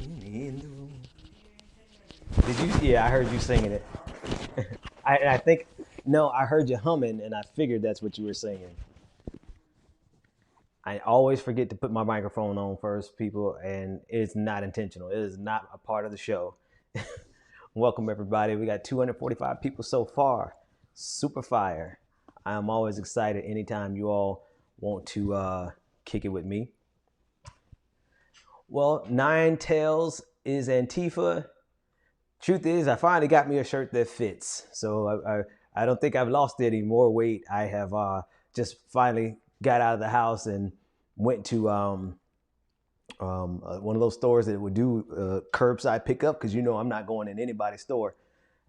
in the room. Did you? Yeah, I heard you singing it. I think no, I heard you humming, and I figured that's what you were singing. I always forget to put my microphone on first, people, and it's not intentional. It is not a part of the show. Welcome, everybody. We got 245 people so far. Super fire. I'm always excited anytime you all want to kick it with me. Well, Nine Tails is Antifa. Truth is, I finally got me a shirt that fits. So I don't think I've lost any more weight. I have just finally got out of the house and went to one of those stores that would do curbside pickup, because I'm not going in anybody's store,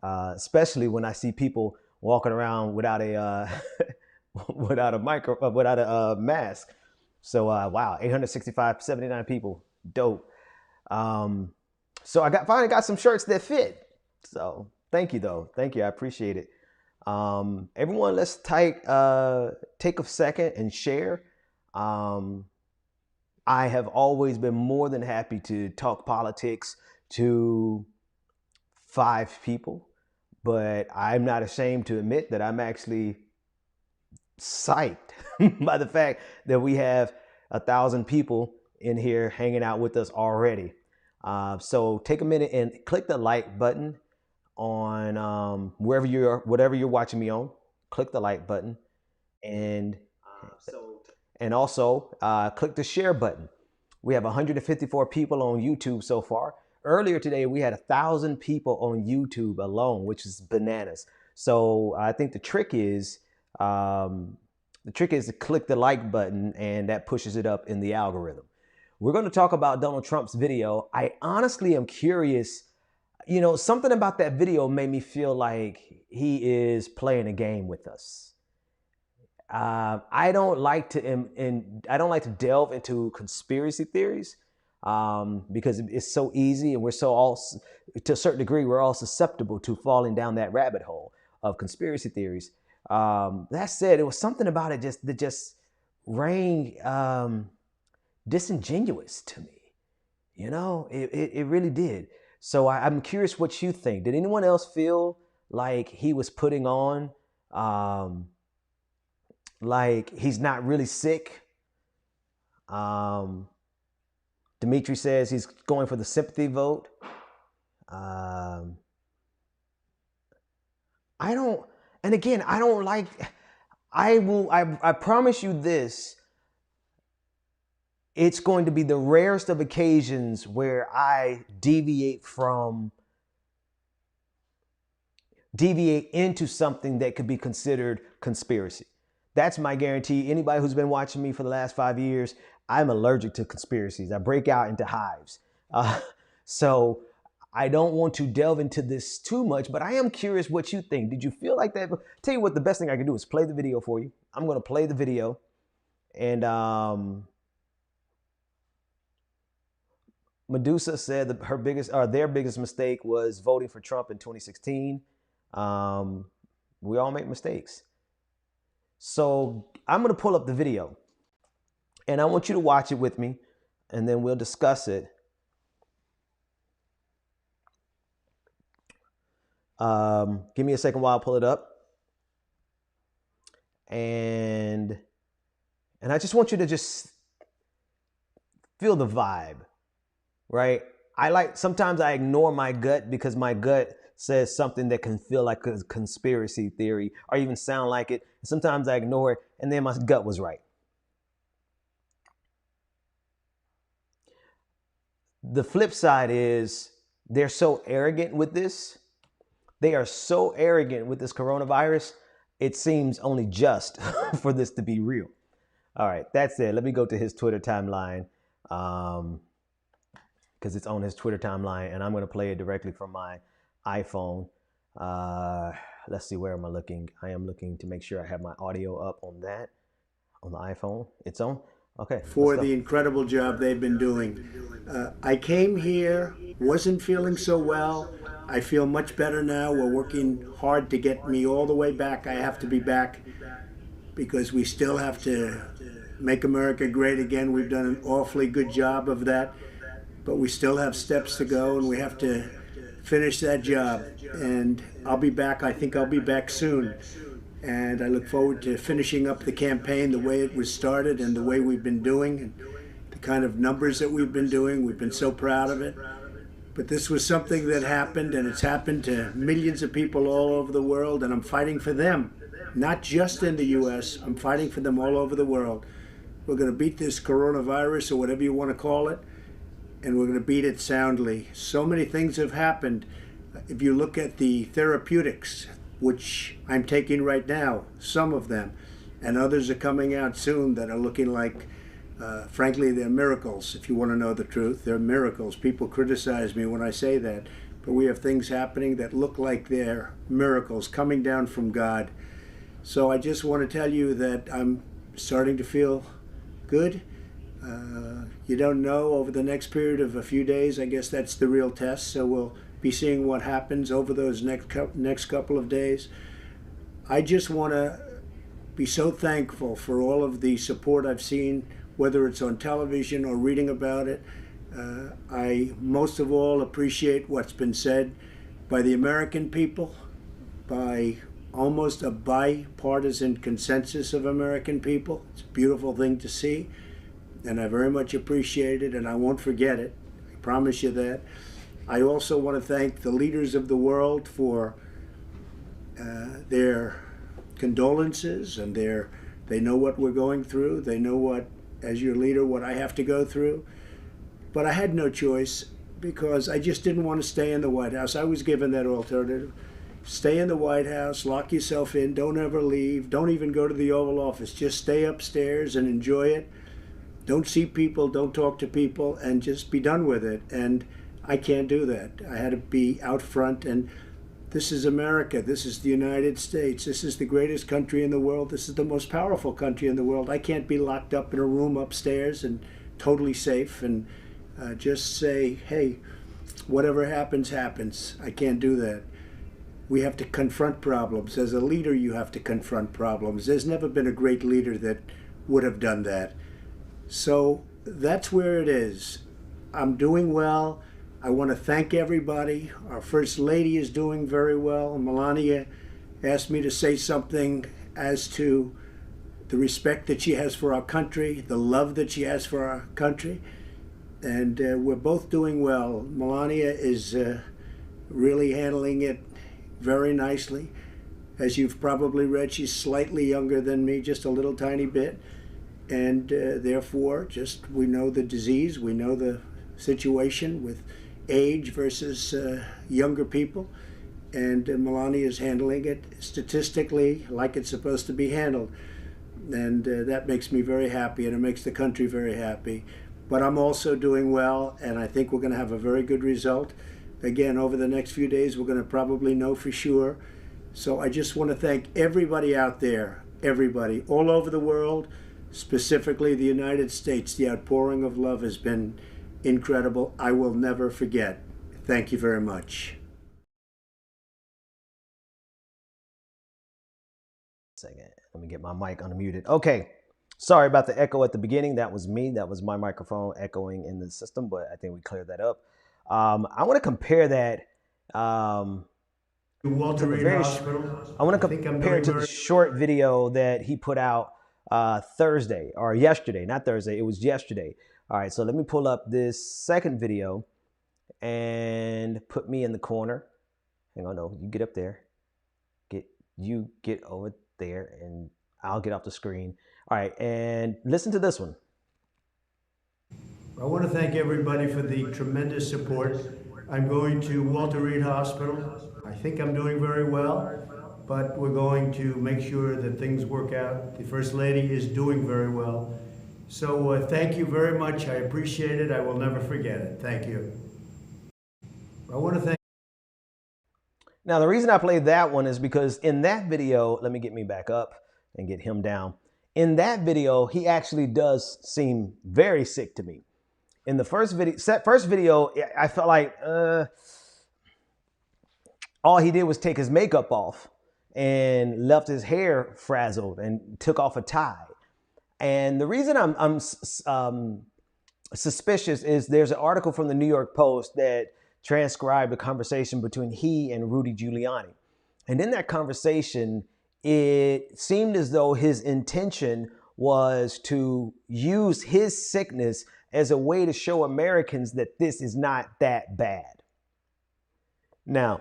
especially when I see people walking around without a without a mask. So wow, 865, 79 people, dope. So I finally got some shirts that fit. So thank you though, thank you, I appreciate it. Everyone, let's take a second and share. I have always been more than happy to talk politics to 5 people, but I'm not ashamed to admit that I'm actually psyched by the fact that we have 1,000 people in here hanging out with us already. So take a minute and click the like button on whatever you're watching me on. Click the like button, and also click the share button. We have 154 people on YouTube so far. Earlier today, we had 1,000 people on YouTube alone, which is bananas. So I think the trick is to click the like button, and that pushes it up in the algorithm. We're going to talk about Donald Trump's video. I honestly am curious. Something about that video made me feel like he is playing a game with us. I don't like to delve into conspiracy theories because it's so easy, and we're so all, to a certain degree, we're all susceptible to falling down that rabbit hole of conspiracy theories. That said, it was something about it that just rang disingenuous to me. It really did. So I'm curious what you think. Did anyone else feel like he was putting on, like he's not really sick? Dimitri says he's going for the sympathy vote. I don't, and again, I don't like, I promise you this, it's going to be the rarest of occasions where I deviate into something that could be considered conspiracy. That's my guarantee. Anybody who's been watching me for the last 5 years, I'm allergic to conspiracies. I break out into hives. So I don't want to delve into this too much, but I am curious what you think. Did you feel like that? Tell you what, the best thing I can do is play the video for you. I'm going to play the video, and Medusa said that their biggest mistake was voting for Trump in 2016. We all make mistakes. So I'm going to pull up the video, and I want you to watch it with me, and then we'll discuss it. Give me a second while I pull it up. And I just want you to just feel the vibe, right? Sometimes I ignore my gut because my gut says something that can feel like a conspiracy theory or even sound like it. Sometimes I ignore it, and then my gut was right. The flip side is they're so arrogant with this. They are so arrogant with this coronavirus. It seems only just for this to be real. All right, that's it. Let me go to his Twitter timeline, because it's on his Twitter timeline, and I'm going to play it directly from my iPhone. Let's see, where am I looking? I am looking to make sure I have my audio up on the iPhone. It's on? Okay. For the incredible job they've been doing. I came here, wasn't feeling so well. I feel much better now. We're working hard to get me all the way back. I have to be back because we still have to make America great again. We've done an awfully good job of that. but we still have steps to go, and we have to finish that job. And I'll be back. I think I'll be back soon. And I look forward to finishing up the campaign the way it was started and the way we've been doing, and the kind of numbers that we've been doing. We've been so proud of it. But this was something that happened, and it's happened to millions of people all over the world, and I'm fighting for them, not just in the US. I'm fighting for them all over the world. We're going to beat this coronavirus, or whatever you want to call it, and we're going to beat it soundly. So many things have happened. If you look at the therapeutics, which I'm taking right now, some of them, and others are coming out soon that are looking like, frankly, they're miracles. If you want to know the truth, they're miracles. People criticize me when I say that, but we have things happening that look like they're miracles coming down from God. So I just want to tell you that I'm starting to feel good. You don't know over the next period of a few days. I guess that's the real test. So we'll be seeing what happens over those next couple of days. I just want to be so thankful for all of the support I've seen, whether it's on television or reading about it. I most of all appreciate what's been said by the American people, by almost a bipartisan consensus of American people. It's a beautiful thing to see, and I very much appreciate it, and I won't forget it. I promise you that. I also want to thank the leaders of the world for their condolences, and they know what we're going through. They know what, as your leader, what I have to go through. But I had no choice, because I just didn't want to stay in the White House. I was given that alternative. Stay in the White House, lock yourself in, don't ever leave, don't even go to the Oval Office. Just stay upstairs and enjoy it. Don't see people, don't talk to people, and just be done with it. And I can't do that. I had to be out front, and this is America. This is the United States. This is the greatest country in the world. This is the most powerful country in the world. I can't be locked up in a room upstairs and totally safe and just say, hey, whatever happens, happens. I can't do that. We have to confront problems. As a leader, you have to confront problems. There's never been a great leader that would have done that. So that's where it is. I'm doing well. I want to thank everybody. Our First Lady is doing very well. Melania asked me to say something as to the respect that she has for our country, the love that she has for our country, and we're both doing well. Melania is really handling it very nicely. As you've probably read, she's slightly younger than me, just a little tiny bit, and therefore, just we know the disease, we know the situation with age versus younger people, and Melania is handling it statistically like it's supposed to be handled, and that makes me very happy, and it makes the country very happy. But I'm also doing well, and I think we're going to have a very good result. Again, over the next few days, we're going to probably know for sure. So I just want to thank everybody out there, everybody all over the world, specifically the United States. The outpouring of love has been incredible. I will never forget. Thank you very much. Second, let me get my mic unmuted. Okay, sorry about the echo at the beginning. That was me. That was my microphone echoing in the system, but I think we cleared that up. I want to compare that. Walter Reed Hospital. I want to compare it to the short video that he put out Thursday or yesterday, not Thursday. It was yesterday. All right, so let me pull up this second video and put me in the corner. Hang on, no, you get up there. Get over there, and I'll get off the screen. All right, and listen to this one. I want to thank everybody for the tremendous support. I'm going to Walter Reed Hospital. I think I'm doing very well, but we're going to make sure that things work out. The First Lady is doing very well. So thank you very much. I appreciate it. I will never forget it. Thank you. I want to thank. Now, the reason I played that one is because in that video, let me get me back up and get him down. In that video, he actually does seem very sick to me. In the first video, I felt like all he did was take his makeup off and left his hair frazzled and took off a tie. And the reason suspicious is there's an article from the New York Post that transcribed a conversation between he and Rudy Giuliani. And in that conversation, it seemed as though his intention was to use his sickness as a way to show Americans that this is not that bad. Now,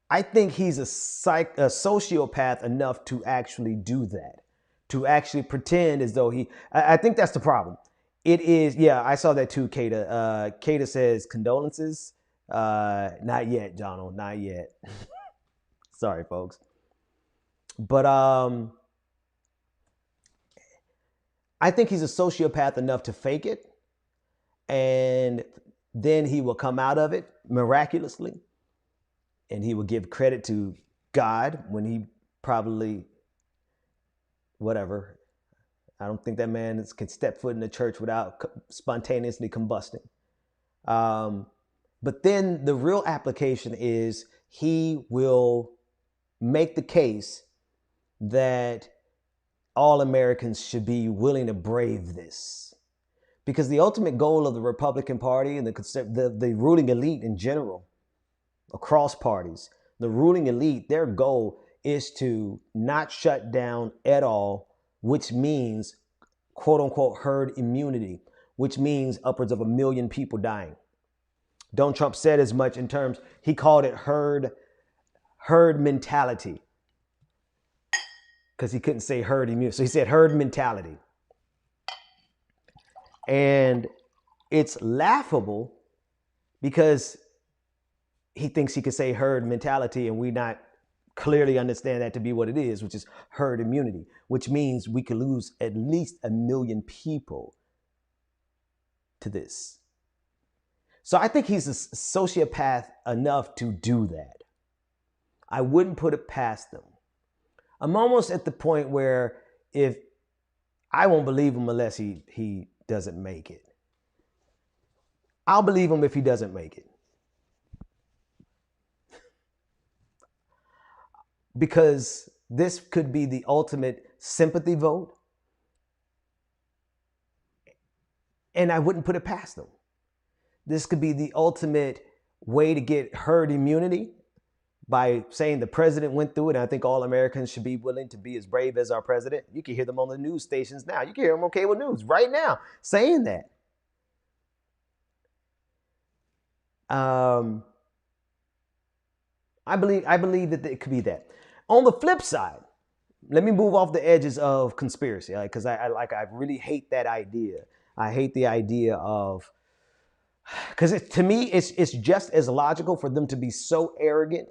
I think he's a sociopath enough to actually do that, to actually pretend as though I think that's the problem. It is, yeah, I saw that too, Kata. Kata says, condolences. Not yet, Donald, not yet. Sorry, folks. But I think he's a sociopath enough to fake it, and then he will come out of it miraculously, and he will give credit to God when he probably, whatever. I don't think that man can step foot in the church without spontaneously combusting. But then the real application is he will make the case that all Americans should be willing to brave this. Because the ultimate goal of the Republican Party and the ruling elite in general, across parties, the ruling elite, their goal is to not shut down at all, which means, quote unquote, herd immunity, which means upwards of 1 million people dying. Donald Trump said as much in terms, he called it herd mentality, because he couldn't say herd immunity. So he said herd mentality. And it's laughable because he thinks he could say herd mentality and we not clearly understand that to be what it is, which is herd immunity, which means we could lose at least 1 million people to this. So I think he's a sociopath enough to do that. I wouldn't put it past them. I'm almost at the point where if I won't believe him unless he doesn't make it. I'll believe him if he doesn't make it. Because this could be the ultimate sympathy vote. And I wouldn't put it past them. This could be the ultimate way to get herd immunity by saying the president went through it. And I think all Americans should be willing to be as brave as our president. You can hear them on the news stations now. You can hear them on cable news right now saying that. I believe that it could be that. On the flip side, let me move off the edges of conspiracy, because I really hate that idea. I hate the idea of, because to me, it's just as logical for them to be so arrogant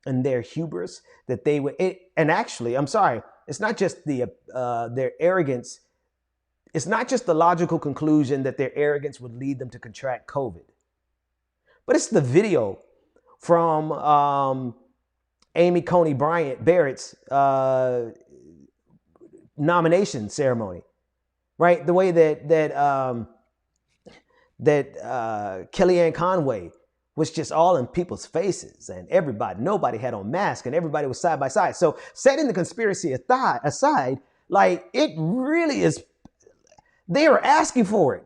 in their hubris that they would. And actually, I'm sorry, it's not just their arrogance. It's not just the logical conclusion that their arrogance would lead them to contract COVID, but it's the video from Amy Coney Barrett's nomination ceremony, right? The way that Kellyanne Conway was just all in people's faces, and nobody had on masks, and everybody was side by side. So setting the conspiracy aside, like, it really is, they are asking for it.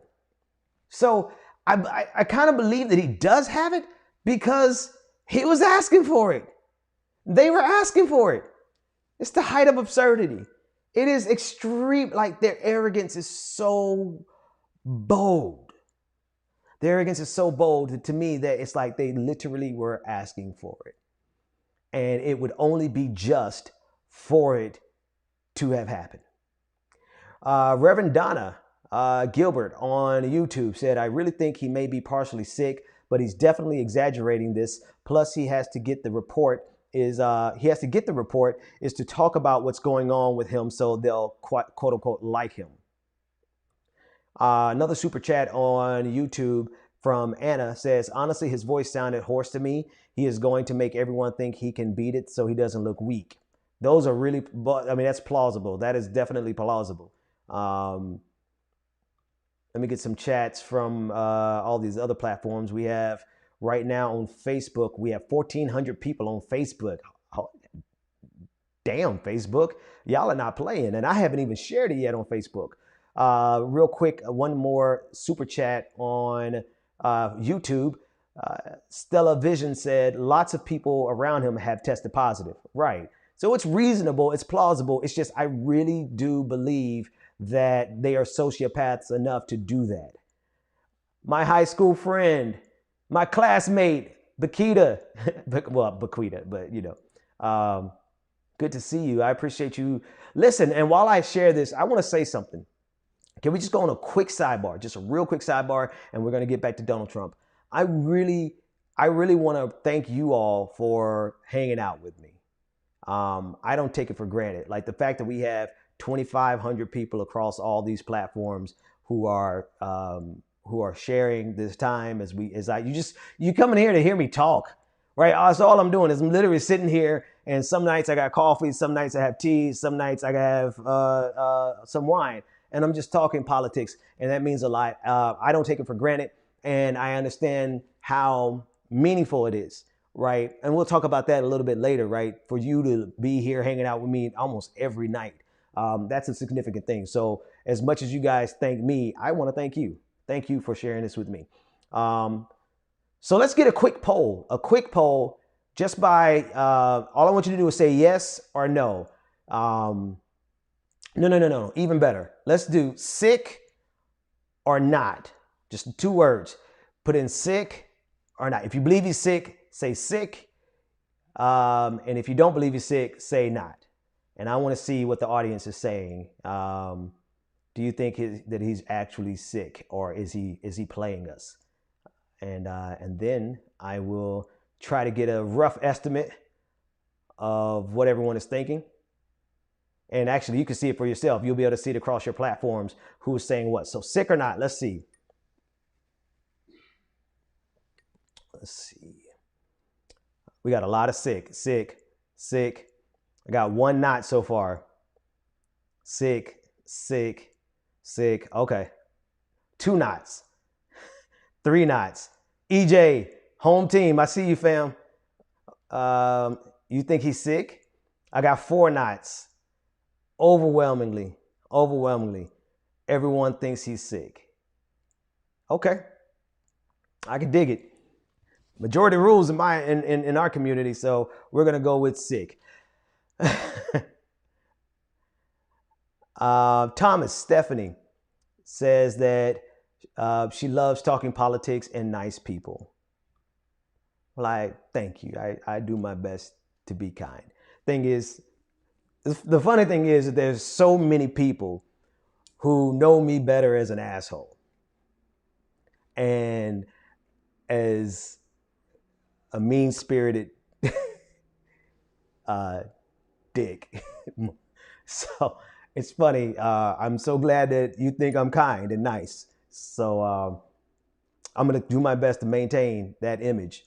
So I kind of believe that he does have it because he was asking for it. They were asking for it. It's the height of absurdity. It is extreme. Like, their arrogance is so bold. Their arrogance is so bold to me that it's like they literally were asking for it. And it would only be just for it to have happened. Reverend Donna Gilbert on YouTube said, I really think he may be partially sick, but he's definitely exaggerating this. Plus, he has to get the report is to talk about what's going on with him so they'll quote unquote like him. Another super chat on YouTube from Anna says, honestly, his voice sounded hoarse to me. He is going to make everyone think he can beat it so he doesn't look weak. Those are really, that's plausible. That is definitely plausible. Let me get some chats from all these other platforms. We have right now on Facebook, we have 1,400 people on Facebook. Oh, damn, Facebook. Y'all are not playing. And I haven't even shared it yet on Facebook. Real quick, one more super chat on YouTube. Stella Vision said lots of people around him have tested positive. Right. So it's reasonable, it's plausible. It's just I really do believe that they are sociopaths enough to do that. My high school friend, my classmate, Bakita, well, Bakita, but good to see you. I appreciate you. Listen, and while I share this, I want to say something. Can we just go on a quick sidebar, just a real quick sidebar, and we're going to get back to Donald Trump. I really want to thank you all for hanging out with me. I don't take it for granted. Like the fact that we have 2,500 people across all these platforms who are sharing this time you come in here to hear me talk, right? That's all I'm doing is I'm literally sitting here, and some nights I got coffee, some nights I have tea, some nights I have some wine, and I'm just talking politics, and that means a lot. I don't take it for granted, and I understand how meaningful it is, right? And we'll talk about that a little bit later, right? For you to be here hanging out with me almost every night, that's a significant thing. So as much as you guys thank me, I want to thank you. Thank you for sharing this with me. So let's get a quick poll. Just by all I want you to do is say yes or no. No. Even better. Let's do sick or not. Just 2 words. Put in sick or not. If you believe he's sick, say sick. And if you don't believe he's sick, say not. And I want to see what the audience is saying. Do you think that he's actually sick, or is he playing us? And then I will try to get a rough estimate of what everyone is thinking. And actually, you can see it for yourself. You'll be able to see it across your platforms who's saying what. So sick or not? Let's see. We got a lot of sick. I got 1 not so far. Sick. Okay. 2 knots. 3 knots. EJ, home team. I see you, fam. You think he's sick? I got 4 knots. Overwhelmingly, everyone thinks he's sick. Okay. I can dig it. Majority rules in our community, so we're gonna go with sick. Thomas Stephanie says that she loves talking politics and nice people. Well, thank you. I do my best to be kind. The funny thing is that there's so many people who know me better as an asshole and as a mean-spirited dick. So it's funny. I'm so glad that you think I'm kind and nice. So I'm going to do my best to maintain that image.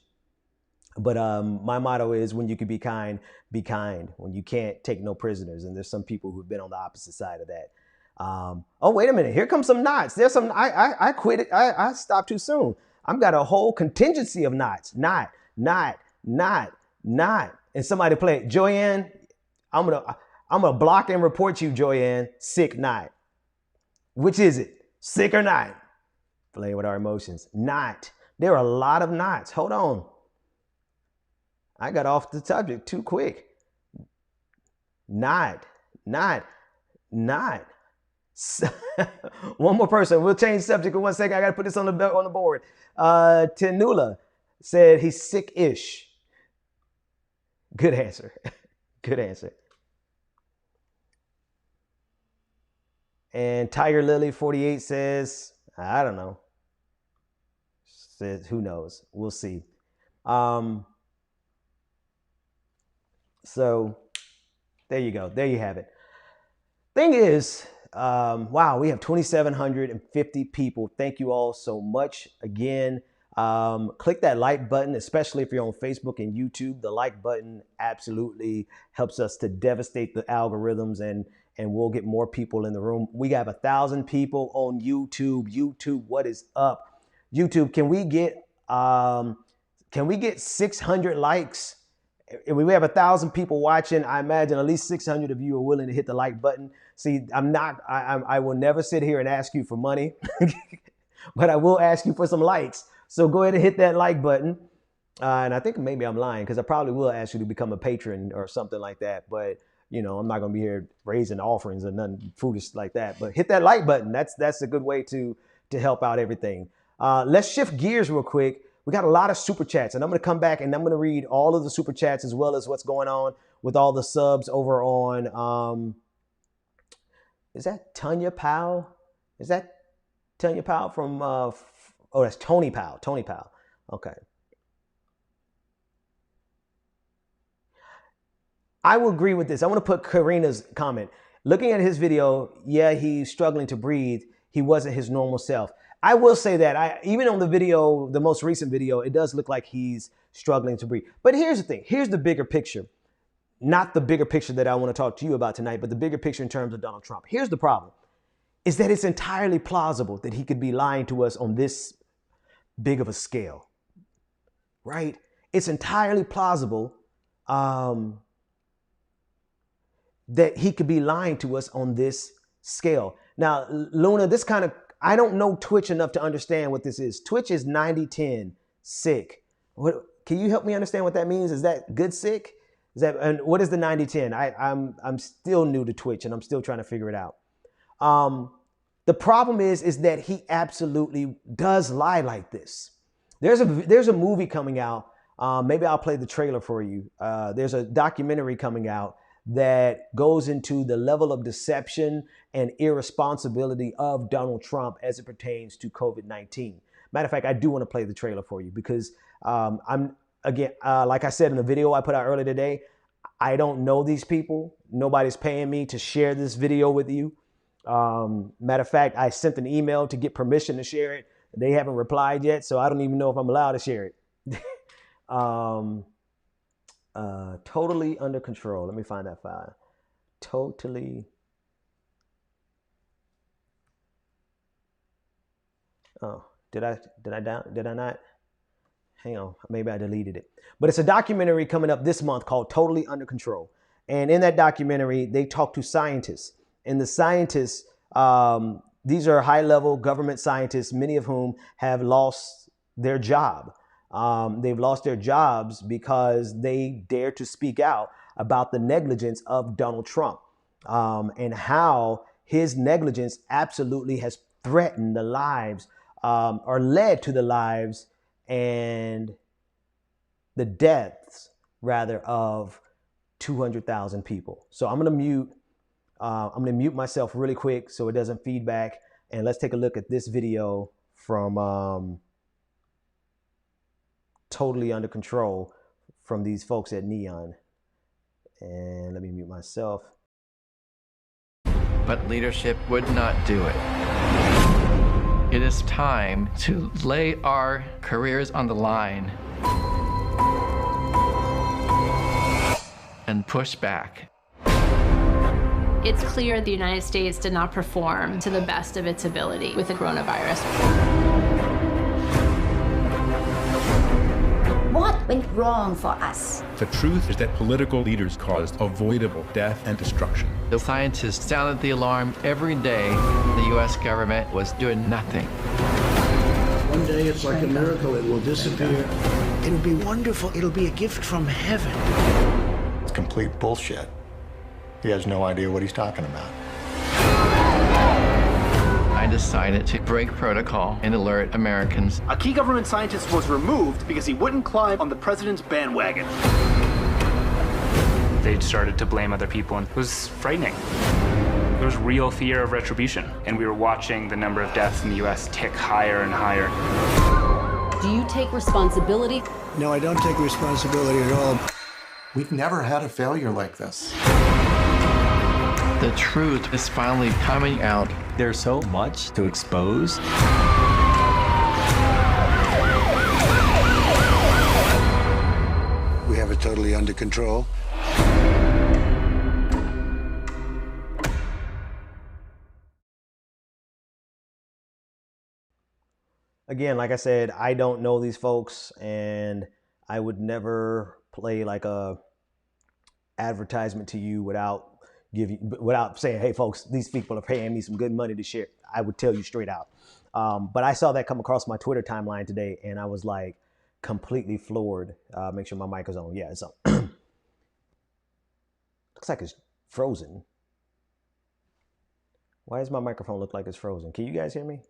But my motto is, when you can be kind, be kind. When you can't, take no prisoners. And there's some people who've been on the opposite side of that. Oh, wait a minute. Here comes some knots. There's some. I quit it. I stopped too soon. I've got a whole contingency of knots. Not. And somebody play Joyanne. I'm gonna block and report you, Joyanne. Sick knot. Which is it? Sick or not? Playing with our emotions. Not. There are a lot of knots. Hold on. I got off the subject too quick. Not. One more person. We'll change subject in 1 second. I got to put this on the board. Tenula said he's sick-ish. Good answer. And Tiger Lily 48 says, I don't know. Says, who knows? We'll see. So there you go. There you have it. Thing is, wow, we have 2,750 people. Thank you all so much. Again, click that like button, especially if you're on Facebook and YouTube. The like button absolutely helps us to devastate the algorithms, and we'll get more people in the room. We have 1,000 people on YouTube. YouTube, what is up? YouTube, can we get 600 likes if we have 1,000 people watching, I imagine at least 600 of you are willing to hit the like button. See, I will never sit here and ask you for money, but I will ask you for some likes. So go ahead and hit that like button. And I think maybe I'm lying because I probably will ask you to become a patron or something like that. But I'm not going to be here raising offerings or nothing foolish like that. But hit that like button. That's a good way to help out everything. Let's shift gears real quick. We got a lot of super chats, and I'm going to come back and I'm going to read all of the super chats as well as what's going on with all the subs over on. Is that Tanya Powell? Is that Tanya Powell from? That's Tony Powell. Tony Powell. Okay. I will agree with this. I want to put Karina's comment. Looking at his video, yeah, he's struggling to breathe. He wasn't his normal self. I will say that even on the video, the most recent video, it does look like he's struggling to breathe. But here's the thing. Here's the bigger picture. Not the bigger picture that I want to talk to you about tonight, but the bigger picture in terms of Donald Trump. Here's the problem, is that it's entirely plausible that he could be lying to us on this big of a scale, right? It's entirely plausible that he could be lying to us on this scale. Now, Luna, I don't know Twitch enough to understand what this is. Twitch is 90-10 sick. Can you help me understand what that means? Is that good sick? And what is the 90-10? I'm still new to Twitch and I'm still trying to figure it out. The problem is that he absolutely does lie like this. There's a movie coming out. Maybe I'll play the trailer for you. There's a documentary coming out that goes into the level of deception and irresponsibility of Donald Trump as it pertains to COVID-19. Matter of fact, I do want to play the trailer for you because like I said in the video I put out earlier today, I don't know these people. Nobody's paying me to share this video with you. Matter of fact, I sent an email to get permission to share it. They haven't replied yet, so I don't even know if I'm allowed to share it. Totally under control. Let me find that file. Totally. Oh, did I not? Hang on, maybe I deleted it. But it's a documentary coming up this month called Totally Under Control. And in that documentary, they talk to scientists. And the scientists, these are high-level government scientists, many of whom have lost their job. They've lost their jobs because they dare to speak out about the negligence of Donald Trump and how his negligence absolutely has threatened the lives or led to the lives and the deaths, rather, of 200,000 people. So I'm gonna mute myself really quick so it doesn't feedback, and let's take a look at this video from Totally Under Control from these folks at Neon. And let me mute myself. But leadership would not do it. It is time to lay our careers on the line and push back. It's clear the United States did not perform to the best of its ability with the coronavirus. What went wrong for us? The truth is that political leaders caused avoidable death and destruction. The scientists sounded the alarm every day. The U.S. government was doing nothing. One day it's like a miracle, it will disappear. It'll be wonderful, it'll be a gift from heaven. It's complete bullshit. He has no idea what he's talking about. I decided to break protocol and alert Americans. A key government scientist was removed because he wouldn't climb on the president's bandwagon. They started to blame other people, and it was frightening. There was real fear of retribution, and we were watching the number of deaths in the U.S. tick higher and higher. Do you take responsibility? No, I don't take responsibility at all. We've never had a failure like this. The truth is finally coming out. There's so much to expose. We have it totally under control. Again, like I said, I don't know these folks, and I would never play like a advertisement to you without saying, hey folks, these people are paying me some good money to share, I would tell you straight out. But I saw that come across my Twitter timeline today, and I was like completely floored. Make sure my mic is on. Yeah, it's on. Looks like it's frozen. Why does my microphone look like it's frozen? Can you guys hear me?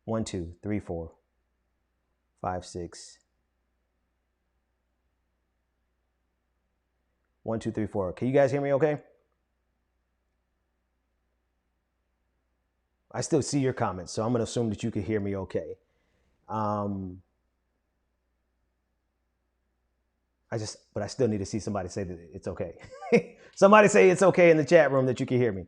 One, two, three, four, 5, 6. 1, 2, 3, 4. Can you guys hear me okay? I still see your comments, so I'm going to assume that you can hear me okay. But I still need to see somebody say that it's okay. Somebody say it's okay in the chat room that you can hear me.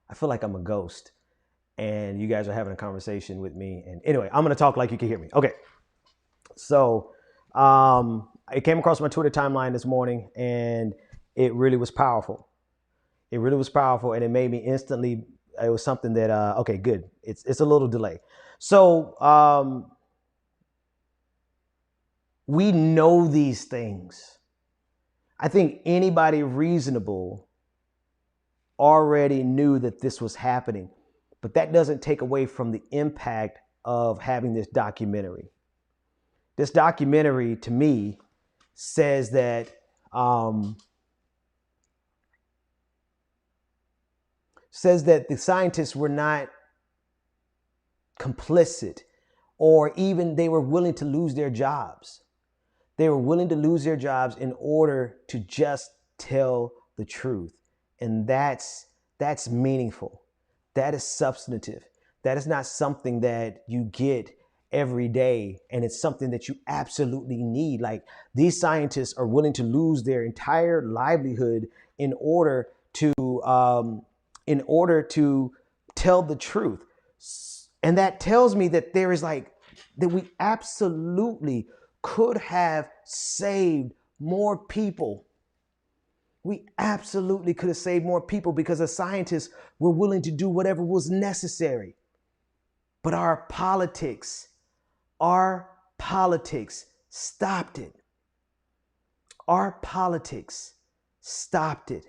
I feel like I'm a ghost and you guys are having a conversation with me. And anyway, I'm going to talk like you can hear me. Okay. So it came across my Twitter timeline this morning, and it really was powerful. It really was powerful, and it made me instantly, it was something that, okay, good. It's a little delay. So we know these things. I think anybody reasonable already knew that this was happening, but that doesn't take away from the impact of having this documentary. This documentary, to me, says that the scientists were not complicit, or even they were willing to lose their jobs. They were willing to lose their jobs in order to just tell the truth. And that's meaningful. That is substantive. That is not something that you get every day, and it's something that you absolutely need. Like, these scientists are willing to lose their entire livelihood in order to tell the truth. And that tells me that that we absolutely could have saved more people. We absolutely could have saved more people because the scientists were willing to do whatever was necessary. But our politics stopped it. Our politics stopped it.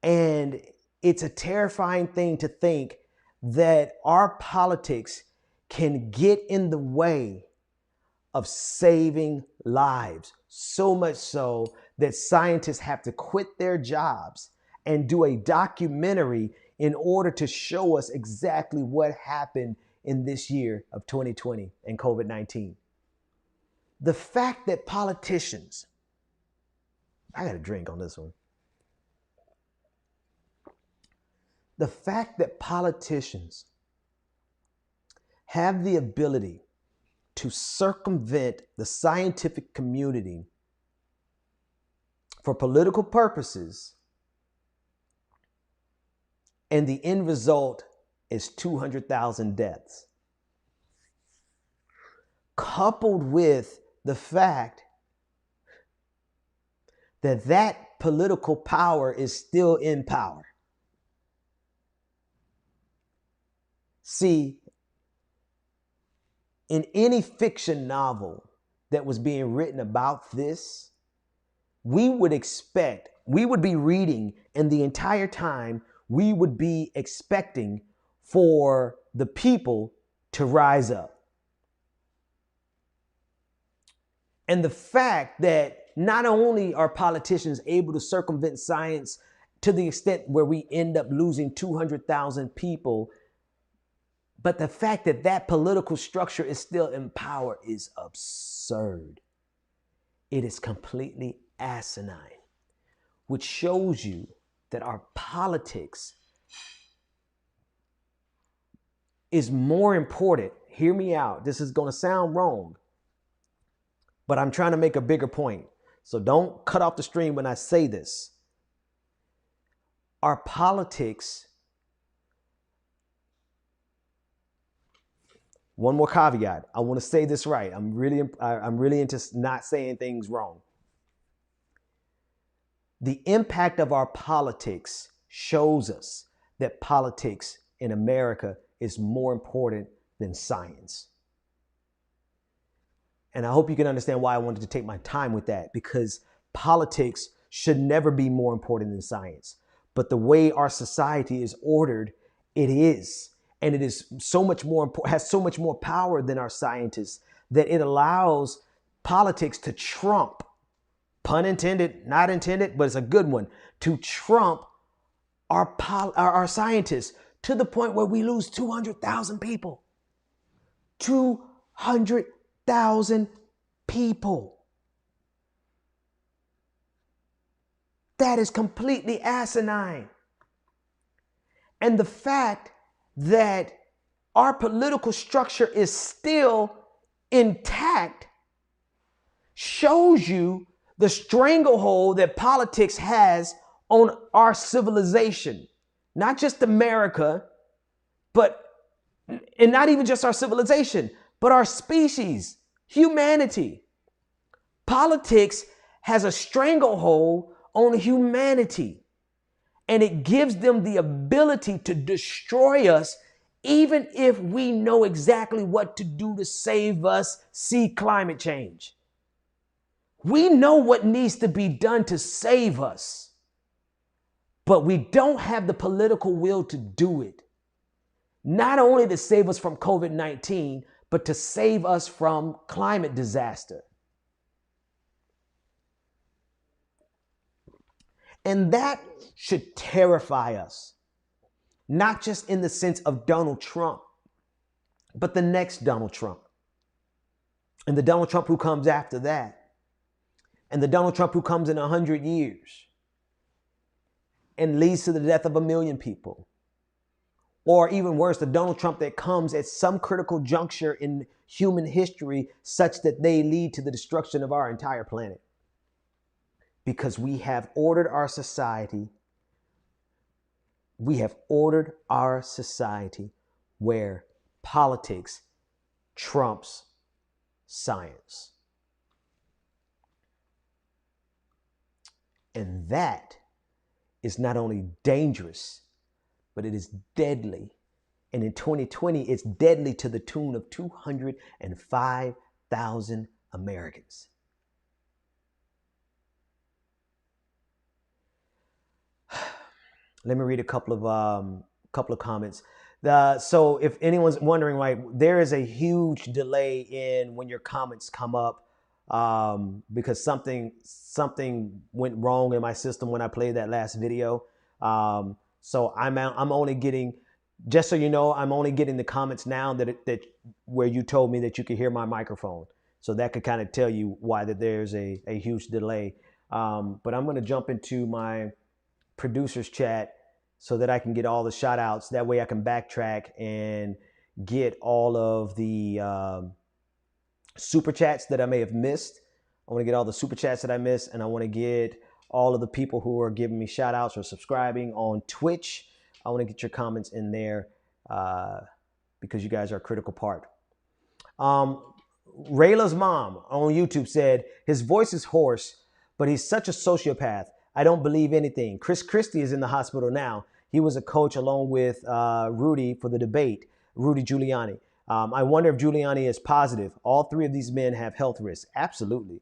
And it's a terrifying thing to think that our politics can get in the way of saving lives, so much so that scientists have to quit their jobs and do a documentary in order to show us exactly what happened in this year of 2020 and COVID-19. The fact that politicians, I got a drink on this one. The fact that politicians have the ability to circumvent the scientific community for political purposes, and the end result is 200,000 deaths, coupled with the fact that that political power is still in power. See, in any fiction novel that was being written about this, we would be reading, and the entire time we would be expecting for the people to rise up. And the fact that not only are politicians able to circumvent science to the extent where we end up losing 200,000 people, but the fact that that political structure is still in power is absurd. It is completely asinine, which shows you that our politics is more important. Hear me out. This is going to sound wrong, but I'm trying to make a bigger point. So don't cut off the stream when I say this. Our politics One more caveat. I want to say this right. I'm really into not saying things wrong. The impact of our politics shows us that politics in America is more important than science. And I hope you can understand why I wanted to take my time with that, because politics should never be more important than science. But the way our society is ordered, it is. And it is so much more important, has so much more power than our scientists, that it allows politics to trump, pun intended, not intended, but it's a good one, to trump our scientists to the point where we lose 200,000 people. 200,000 people. That is completely asinine. And the fact that our political structure is still intact shows you the stranglehold that politics has on our civilization. Not just America, and not even just our civilization, but our species, humanity. Politics has a stranglehold on humanity. And it gives them the ability to destroy us, even if we know exactly what to do to save us. See climate change. We know what needs to be done to save us, but we don't have the political will to do it. Not only to save us from COVID-19, but to save us from climate disaster. And that should terrify us, not just in the sense of Donald Trump, but the next Donald Trump, and the Donald Trump who comes after that, and the Donald Trump who comes in 100 years and leads to the death of 1 million people. Or even worse, the Donald Trump that comes at some critical juncture in human history such that they lead to the destruction of our entire planet. Because we have ordered our society. We have ordered our society where politics trumps science. And that is not only dangerous, but it is deadly. And in 2020, it's deadly to the tune of 205,000 Americans. Let me read a couple of comments. So if anyone's wondering, right, there is a huge delay in when your comments come up because something went wrong in my system when I played that last video. So I'm only getting, just so you know, I'm only getting the comments now that where you told me that you could hear my microphone. So that could kind of tell you why that there's a huge delay. But I'm going to jump into my producer's chat so that I can get all the shout outs. That way I can backtrack and get all of the super chats that I may have missed. I want to get all the super chats that I missed, and I want to get all of the people who are giving me shout outs or subscribing on Twitch. I want to get your comments in there because you guys are a critical part. Rayla's mom on YouTube said, his voice is hoarse, but he's such a sociopath. I don't believe anything. Chris Christie is in the hospital now. He was a coach along with Rudy for the debate, Rudy Giuliani. I wonder if Giuliani is positive. All three of these men have health risks. Absolutely.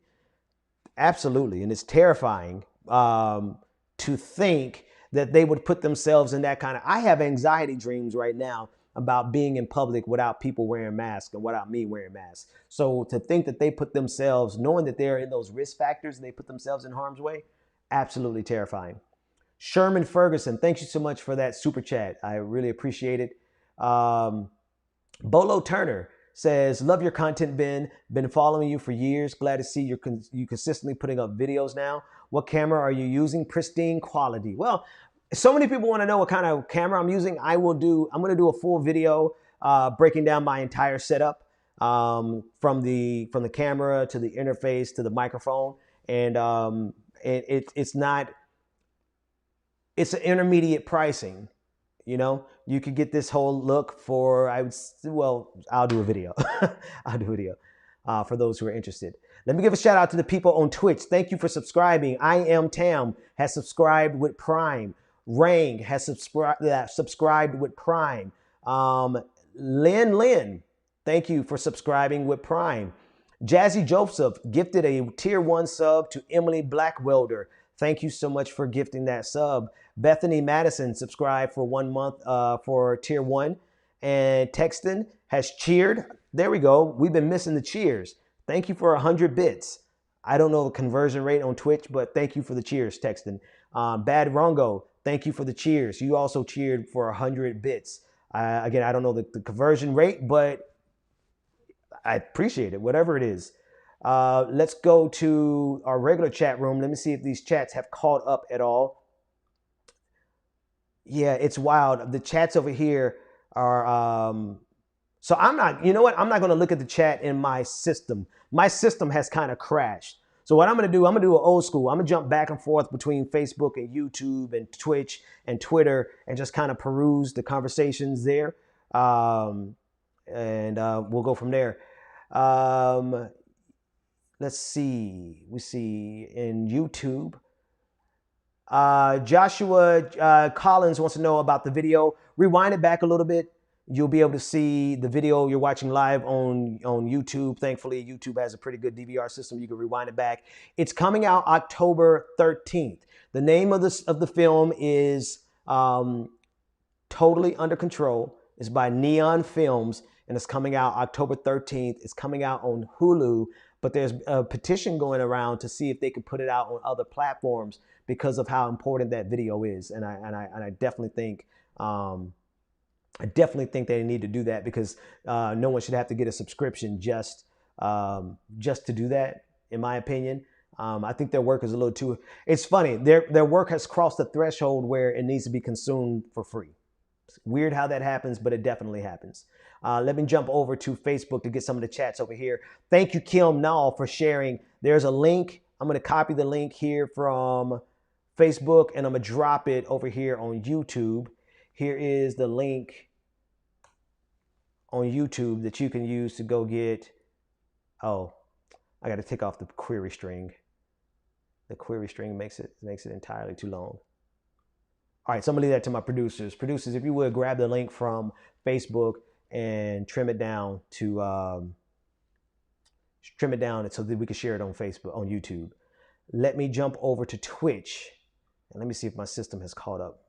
Absolutely. And it's terrifying to think that they would put themselves in that kind of... I have anxiety dreams right now about being in public without people wearing masks and without me wearing masks. So to think that they put themselves, knowing that they're in those risk factors, and they put themselves in harm's way, absolutely terrifying. Sherman Ferguson, thank you so much for that super chat. I really appreciate it. Bolo Turner says, love your content, Ben. Been following you for years. Glad to see you consistently putting up videos now. What camera are you using? Pristine quality. Well, so many people want to know what kind of camera I'm using. I'm going to do a full video breaking down my entire setup from the camera to the interface to the microphone. And it's an intermediate pricing. You know, you could get this whole look for, I'll do a video. I'll do a video for those who are interested. Let me give a shout out to the people on Twitch. Thank you for subscribing. I Am Tam has subscribed with Prime. Rang has subscribed with Prime. Lynn, thank you for subscribing with Prime. Jazzy Joseph gifted a tier 1 sub to Emily Blackwelder. Thank you so much for gifting that sub. Bethany Madison subscribed for 1 month for tier 1. And Texton has cheered. There we go. We've been missing the cheers. Thank you for 100 bits. I don't know the conversion rate on Twitch, but thank you for the cheers, Texton. Bad Rongo, thank you for the cheers. You also cheered for 100 bits. Again, I don't know the conversion rate, but I appreciate it, whatever it is. Let's go to our regular chat room. Let me see if these chats have caught up at all. Yeah, it's wild. The chats over here are... So I'm not, you know what? I'm not going to look at the chat in my system. My system has kind of crashed. So what I'm going to do, I'm going to do an old school. I'm going to jump back and forth between Facebook and YouTube and Twitch and Twitter and just kind of peruse the conversations there. And we'll go from there. Let's see. We see in YouTube. Joshua Collins wants to know about the video. Rewind it back a little bit. You'll be able to see the video you're watching live on YouTube. Thankfully, YouTube has a pretty good DVR system. You can rewind it back. It's coming out October 13th. The name of the film is Totally Under Control. It's by Neon Films, and it's coming out October 13th. It's coming out on Hulu, but there's a petition going around to see if they could put it out on other platforms because of how important that video is. And I definitely think they need to do that because no one should have to get a subscription just to do that, in my opinion. I think their work is a little too... It's funny. Their work has crossed the threshold where it needs to be consumed for free. It's weird how that happens, but it definitely happens. Let me jump over to Facebook to get some of the chats over here. Thank you, Kim Nall, for sharing. There's a link. I'm going to copy the link here from Facebook, and I'm going to drop it over here on YouTube. Here is the link on YouTube that you can use to go get... Oh, I got to take off the query string. The query string makes it entirely too long. All right, so I'm going to leave that to my producers. Producers, if you would, grab the link from Facebook and trim it down so that we can share it on Facebook, on YouTube. Let me jump over to Twitch, and let me see if my system has caught up.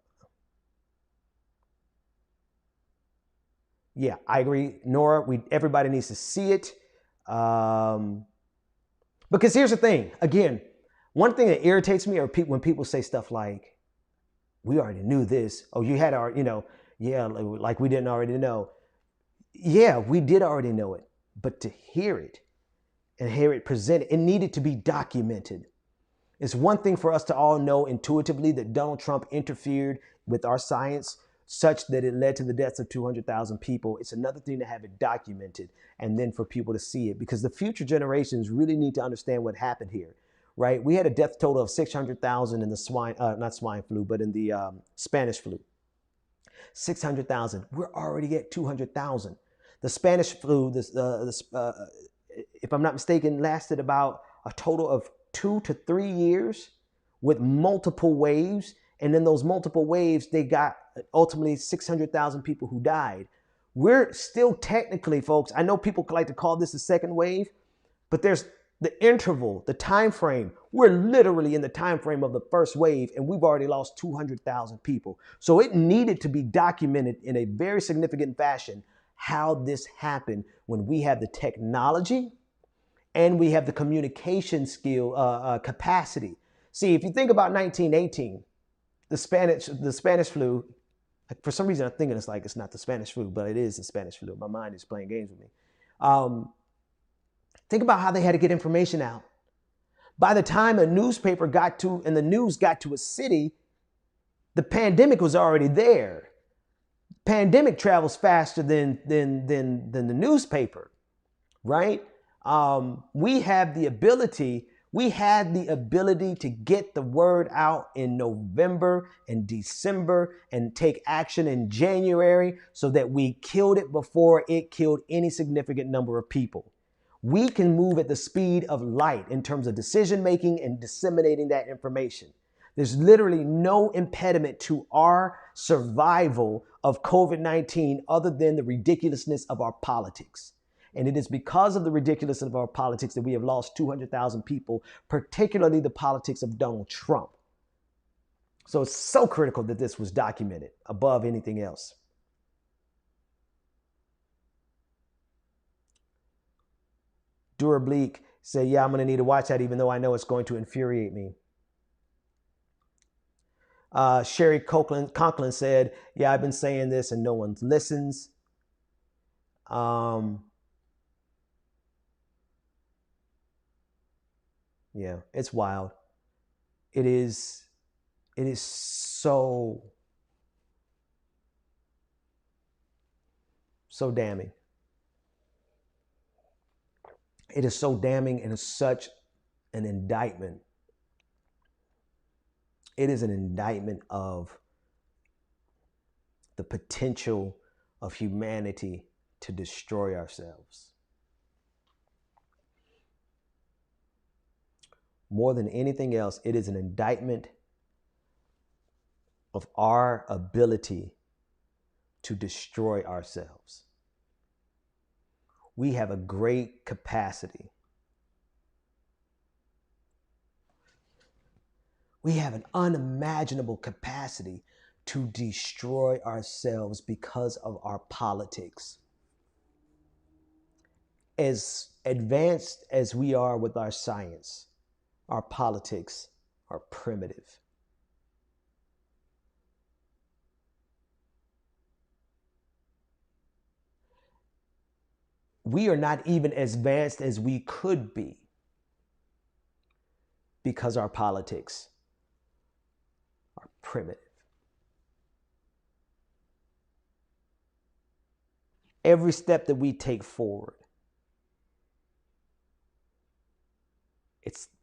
Yeah, I agree, Nora. Everybody needs to see it. Because here's the thing. Again, one thing that irritates me are when people say stuff like, we already knew this. Oh, you had our, like we didn't already know. Yeah, we did already know it. But to hear it and hear it presented, it needed to be documented. It's one thing for us to all know intuitively that Donald Trump interfered with our science such that it led to the deaths of 200,000 people. It's another thing to have it documented and then for people to see it, because the future generations really need to understand what happened here, right? We had a death total of 600,000 in the not swine flu, but in the Spanish flu. 600,000. We're already at 200,000. The Spanish flu, if I'm not mistaken, lasted about a total of 2 to 3 years with multiple waves. And in those multiple waves, they got ultimately 600,000 people who died. We're still technically, folks, I know people like to call this a second wave, but there's the interval, the time frame. We're literally in the time frame of the first wave, and we've already lost 200,000 people. So it needed to be documented in a very significant fashion how this happened when we have the technology and we have the communication skill capacity. See, if you think about 1918, the Spanish flu, for some reason I'm thinking it's like it's not the Spanish flu, but it is the Spanish flu. My mind is playing games with me. Think about how they had to get information out. By the time a newspaper got to, and the news got to a city, the pandemic was already there. Pandemic travels faster than the newspaper, right? We have the ability, We had the ability to get the word out in November and December and take action in January so that we killed it before it killed any significant number of people. We can move at the speed of light in terms of decision making and disseminating that information. There's literally no impediment to our survival of COVID-19 other than the ridiculousness of our politics. And it is because of the ridiculousness of our politics that we have lost 200,000 people, particularly the politics of Donald Trump. So it's so critical that this was documented above anything else. Durableek said, yeah, I'm going to need to watch that even though I know it's going to infuriate me. Sherry Conklin said, yeah, I've been saying this and no one listens. Yeah, it's wild. It is so damning. It is so damning and it's such an indictment. It is an indictment of the potential of humanity to destroy ourselves. More than anything else, it is an indictment of our ability to destroy ourselves. We have a great capacity. We have an unimaginable capacity to destroy ourselves because of our politics. As advanced as we are with our science, our politics are primitive. We are not even as advanced as we could be because our politics are primitive. Every step that we take forward,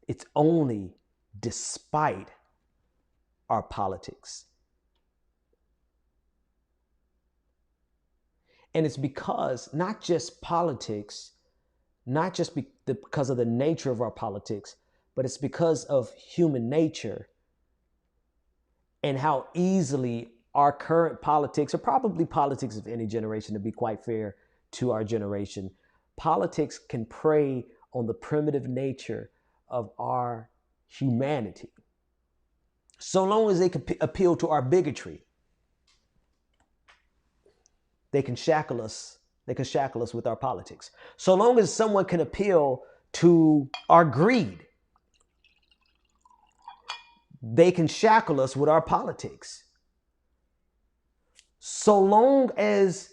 it's only despite our politics. And it's because, not just politics, not just because of the nature of our politics, but it's because of human nature and how easily our current politics, or probably politics of any generation, to be quite fair to our generation, politics can prey on the primitive nature of our humanity. So long as they can appeal to our bigotry, they can shackle us. They can shackle us with our politics. So long as someone can appeal to our greed, they can shackle us with our politics. So long as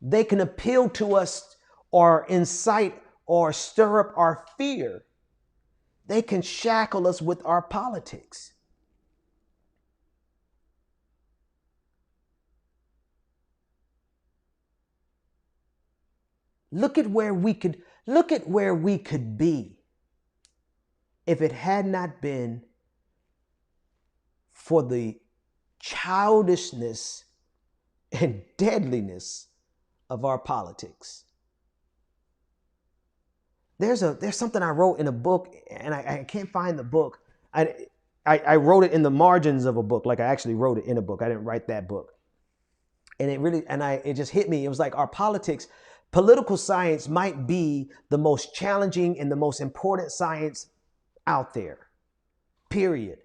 they can appeal to us or incite or stir up our fear, they can shackle us with our politics. Look at where we could be if it had not been for the childishness and deadliness of our politics. There's something I wrote in a book, and I can't find the book. I wrote it in the margins of a book, like I actually wrote it in a book. I didn't write that book. And it just hit me. It was like our political science might be the most challenging and the most important science out there, period.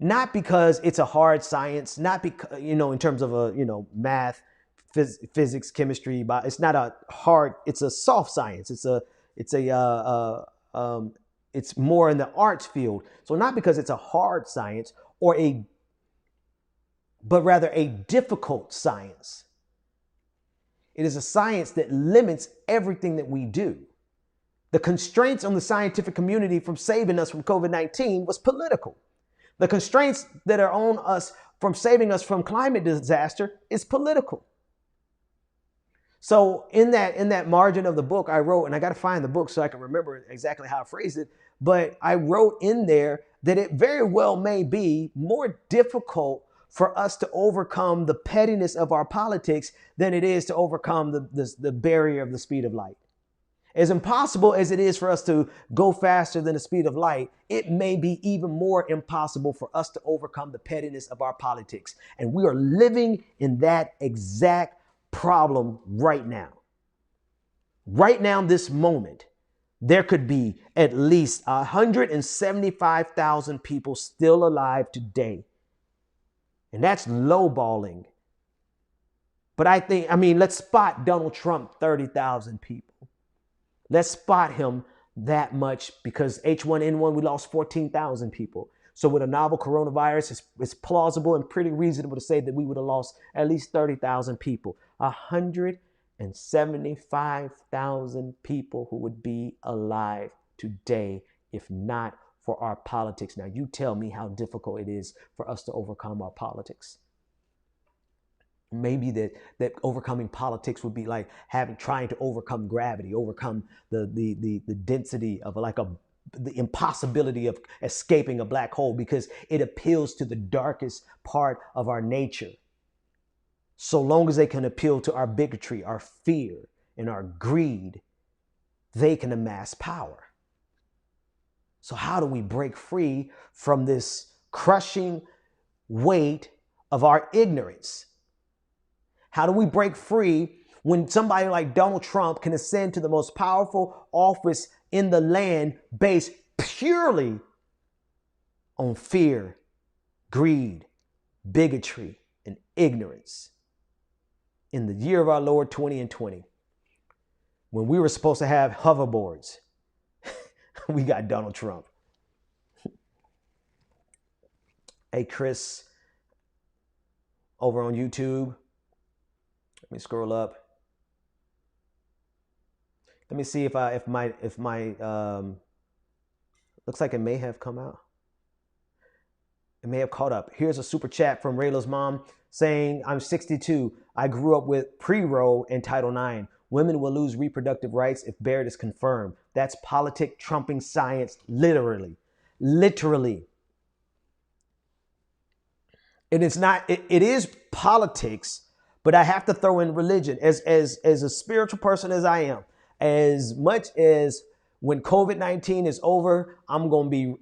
Not because it's a hard science, not because, in terms of math, physics, chemistry, but it's not a hard, it's a soft science. It's more in the arts field. So not because it's a hard science but rather a difficult science. It is a science that limits everything that we do. The constraints on the scientific community from saving us from COVID-19 was political. The constraints that are on us from saving us from climate disaster is political. So in that margin of the book, I wrote, and I got to find the book so I can remember exactly how I phrased it, but I wrote in there that it very well may be more difficult for us to overcome the pettiness of our politics than it is to overcome the barrier of the speed of light. As impossible as it is for us to go faster than the speed of light, it may be even more impossible for us to overcome the pettiness of our politics. And we are living in that exact problem right now. Right now, this moment, there could be at least 175,000 people still alive today. And that's lowballing. But let's spot Donald Trump 30,000 people. Let's spot him that much, because H1N1, we lost 14,000 people. So with a novel coronavirus, it's plausible and pretty reasonable to say that we would have lost at least 30,000 people. 175,000 people who would be alive today if not for our politics. Now, you tell me how difficult it is for us to overcome our politics. Maybe that overcoming politics would be like trying to overcome gravity, overcome the density of the impossibility of escaping a black hole, because it appeals to the darkest part of our nature. So long as they can appeal to our bigotry, our fear, and our greed, they can amass power. So how do we break free from this crushing weight of our ignorance? How do we break free when somebody like Donald Trump can ascend to the most powerful office in the land based purely on fear, greed, bigotry, and ignorance? In the year of our Lord 2020, when we were supposed to have hoverboards, we got Donald Trump. Hey, Chris, over on YouTube. Let me scroll up. Let me see if my looks like it may have come out. It may have caught up. Here's a super chat from Rayla's mom saying, I'm 62. I grew up with pre-Roe and Title IX. Women will lose reproductive rights if Barrett is confirmed. That's politic trumping science, literally. Literally. And it's not, it is politics, but I have to throw in religion. As a spiritual person as I am, as much as when COVID-19 is over, I'm gonna be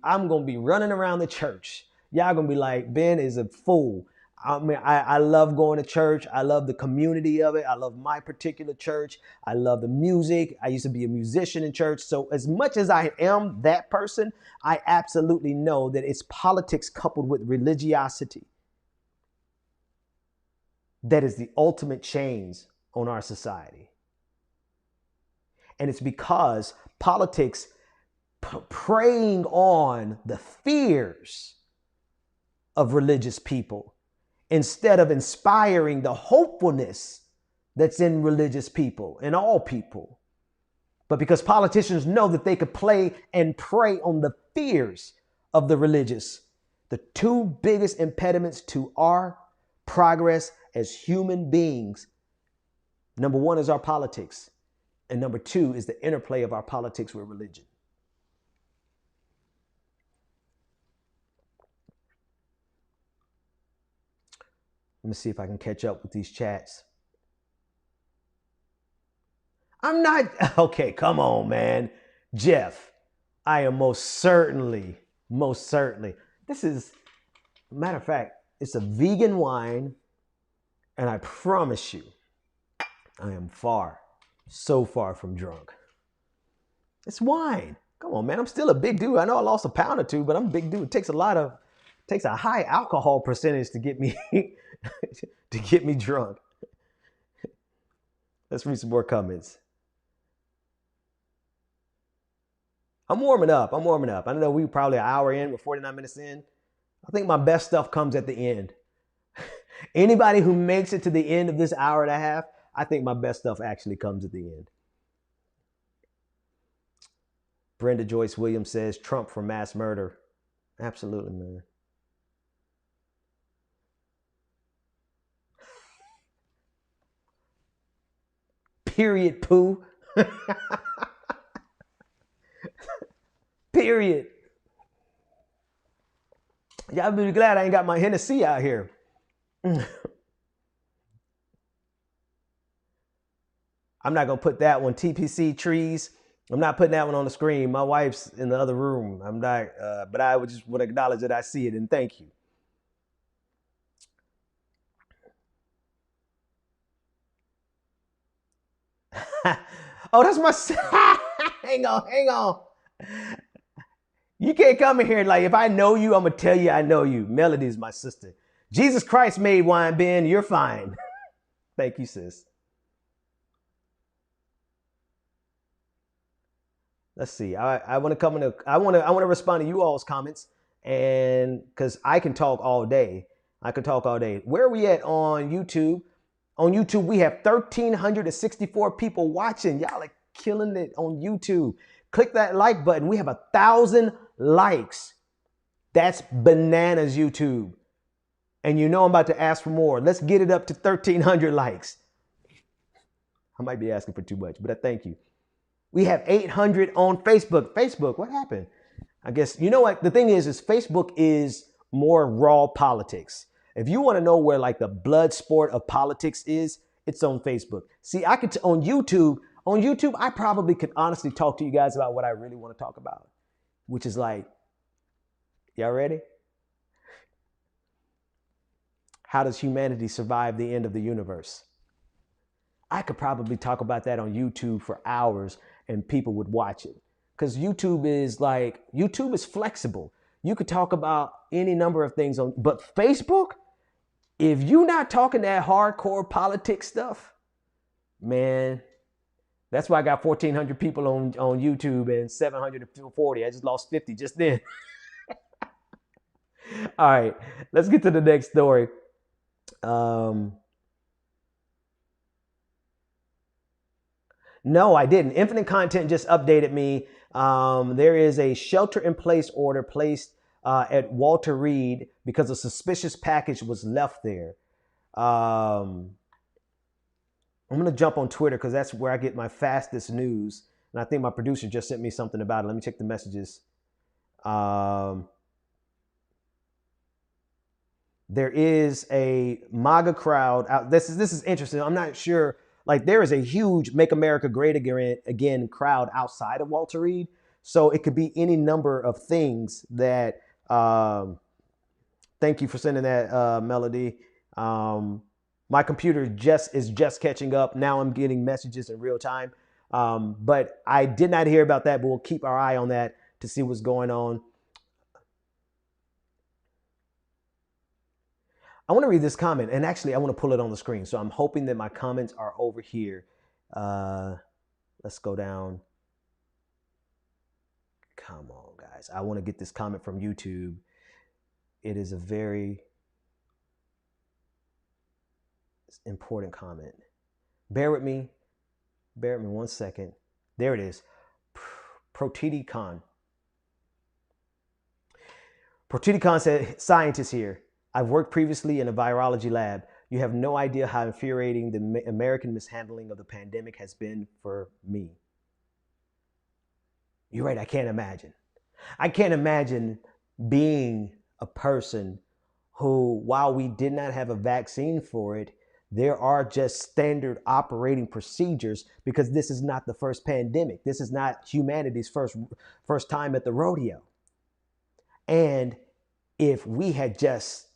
running around the church. Y'all gonna be like, Ben is a fool. I mean, I love going to church. I love the community of it. I love my particular church. I love the music. I used to be a musician in church. So as much as I am that person, I absolutely know that it's politics coupled with religiosity that is the ultimate change on our society. And it's because politics preying on the fears of religious people instead of inspiring the hopefulness that's in religious people and all people. But because politicians know that they could play and prey on the fears of the religious, the two biggest impediments to our progress as human beings, number one is our politics, and number two is the interplay of our politics with religion. Let me see if I can catch up with these chats. I'm not, okay, come on, man. Jeff, I am most certainly, this is, matter of fact, it's a vegan wine, and I promise you, I am so far from drunk. It's wine. Come on, man. I'm still a big dude. I know I lost a pound or two, but I'm a big dude. It takes a high alcohol percentage to get me to get me drunk. Let's read some more comments. I'm warming up. I know we probably an hour in. We're 49 minutes in. I think my best stuff comes at the end. Anybody who makes it to the end of this hour and a half, I think my best stuff actually comes at the end. Brenda Joyce Williams says, Trump for mass murder. Absolutely, man. Period, poo. Period. Y'all be glad I ain't got my Hennessy out here. I'm not gonna put that one. TPC trees. I'm not putting that one on the screen. My wife's in the other room. I'm not, but I would just would acknowledge that I see it and thank you. Oh, that's my. Hang on. You can't come in here like if I know you, I'm gonna tell you I know you. Melody's my sister. Jesus Christ made wine, Ben. You're fine. Thank you, sis. Let's see. I want to come in. I want to respond to you all's comments, and because I can talk all day. I can talk all day. Where are we at on YouTube? On YouTube, we have 1,364 people watching. Y'all are killing it on YouTube. Click that like button. We have 1,000 likes. That's bananas, YouTube. And you know I'm about to ask for more. Let's get it up to 1,300 likes. I might be asking for too much, but I thank you. We have 800 on Facebook. Facebook, what happened? I guess, you know what? The thing is Facebook is more raw politics. If you want to know where like the blood sport of politics is, it's on Facebook. See, I could, on YouTube, I probably could honestly talk to you guys about what I really want to talk about, which is like, y'all ready? How does humanity survive the end of the universe? I could probably talk about that on YouTube for hours and people would watch it. Because YouTube is flexible. You could talk about any number of things on, but Facebook, if you're not talking that hardcore politics stuff, man, that's why I got 1,400 people on YouTube and 740. I just lost 50 just then. All right, let's get to the next story. No, I didn't. Infinite Content just updated me. There is a shelter-in-place order placed at Walter Reed because a suspicious package was left there. I'm going to jump on Twitter because that's where I get my fastest news. And I think my producer just sent me something about it. Let me check the messages. There is a MAGA crowd out. This is interesting. I'm not sure. Like there is a huge Make America Great Again crowd outside of Walter Reed. So it could be any number of things that, thank you for sending that, Melody. My computer is just catching up. Now I'm getting messages in real time. But I did not hear about that, but we'll keep our eye on that to see what's going on. I want to read this comment, and actually I want to pull it on the screen. So I'm hoping that my comments are over here. Let's go down. Come on, guys. I want to get this comment from YouTube. It is a very important comment. Bear with me 1 second. There it is. Protidi Khan. Protidi Khan said, scientists here. I've worked previously in a virology lab. You have no idea how infuriating the American mishandling of the pandemic has been for me. You're right, I can't imagine. I can't imagine being a person who, while we did not have a vaccine for it, there are just standard operating procedures because this is not the first pandemic. This is not humanity's first time at the rodeo. And if we had just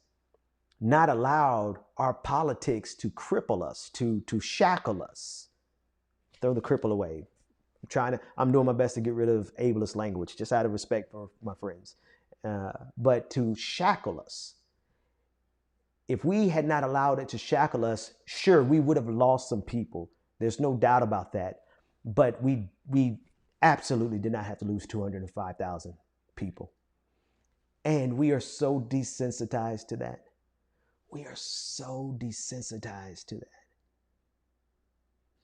not allowed our politics to cripple us, to shackle us, throw the cripple away. I'm doing my best to get rid of ableist language, just out of respect for my friends. But to shackle us, if we had not allowed it to shackle us, sure, we would have lost some people. There's no doubt about that. But we absolutely did not have to lose 205,000 people. And we are so desensitized to that. We are so desensitized to that.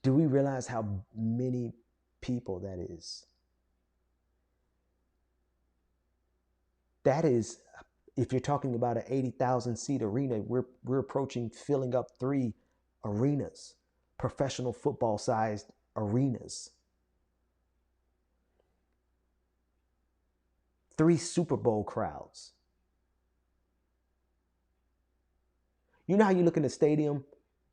Do we realize how many people that is? That is, if you're talking about an 80,000 seat arena, we're approaching filling up 3 arenas professional football-sized arenas. 3 Super Bowl crowds. You know how you look in the stadium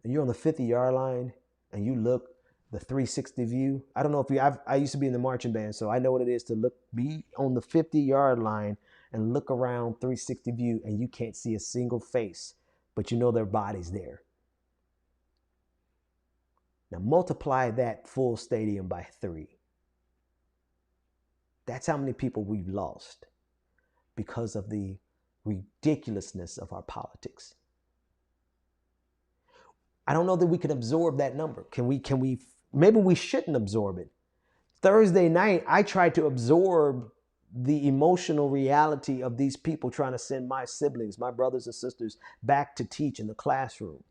and you're on the 50-yard line and you look the 360 view? I don't know if I used to be in the marching band, so I know what it is to be on the 50-yard line and look around 360 view and you can't see a single face, but you know their body's there. Now multiply that full stadium by 3. That's how many people we've lost because of the ridiculousness of our politics. I don't know that we can absorb that number. Can we, maybe we shouldn't absorb it. Thursday night, I tried to absorb the emotional reality of these people trying to send my siblings, my brothers and sisters, back to teach in the classroom.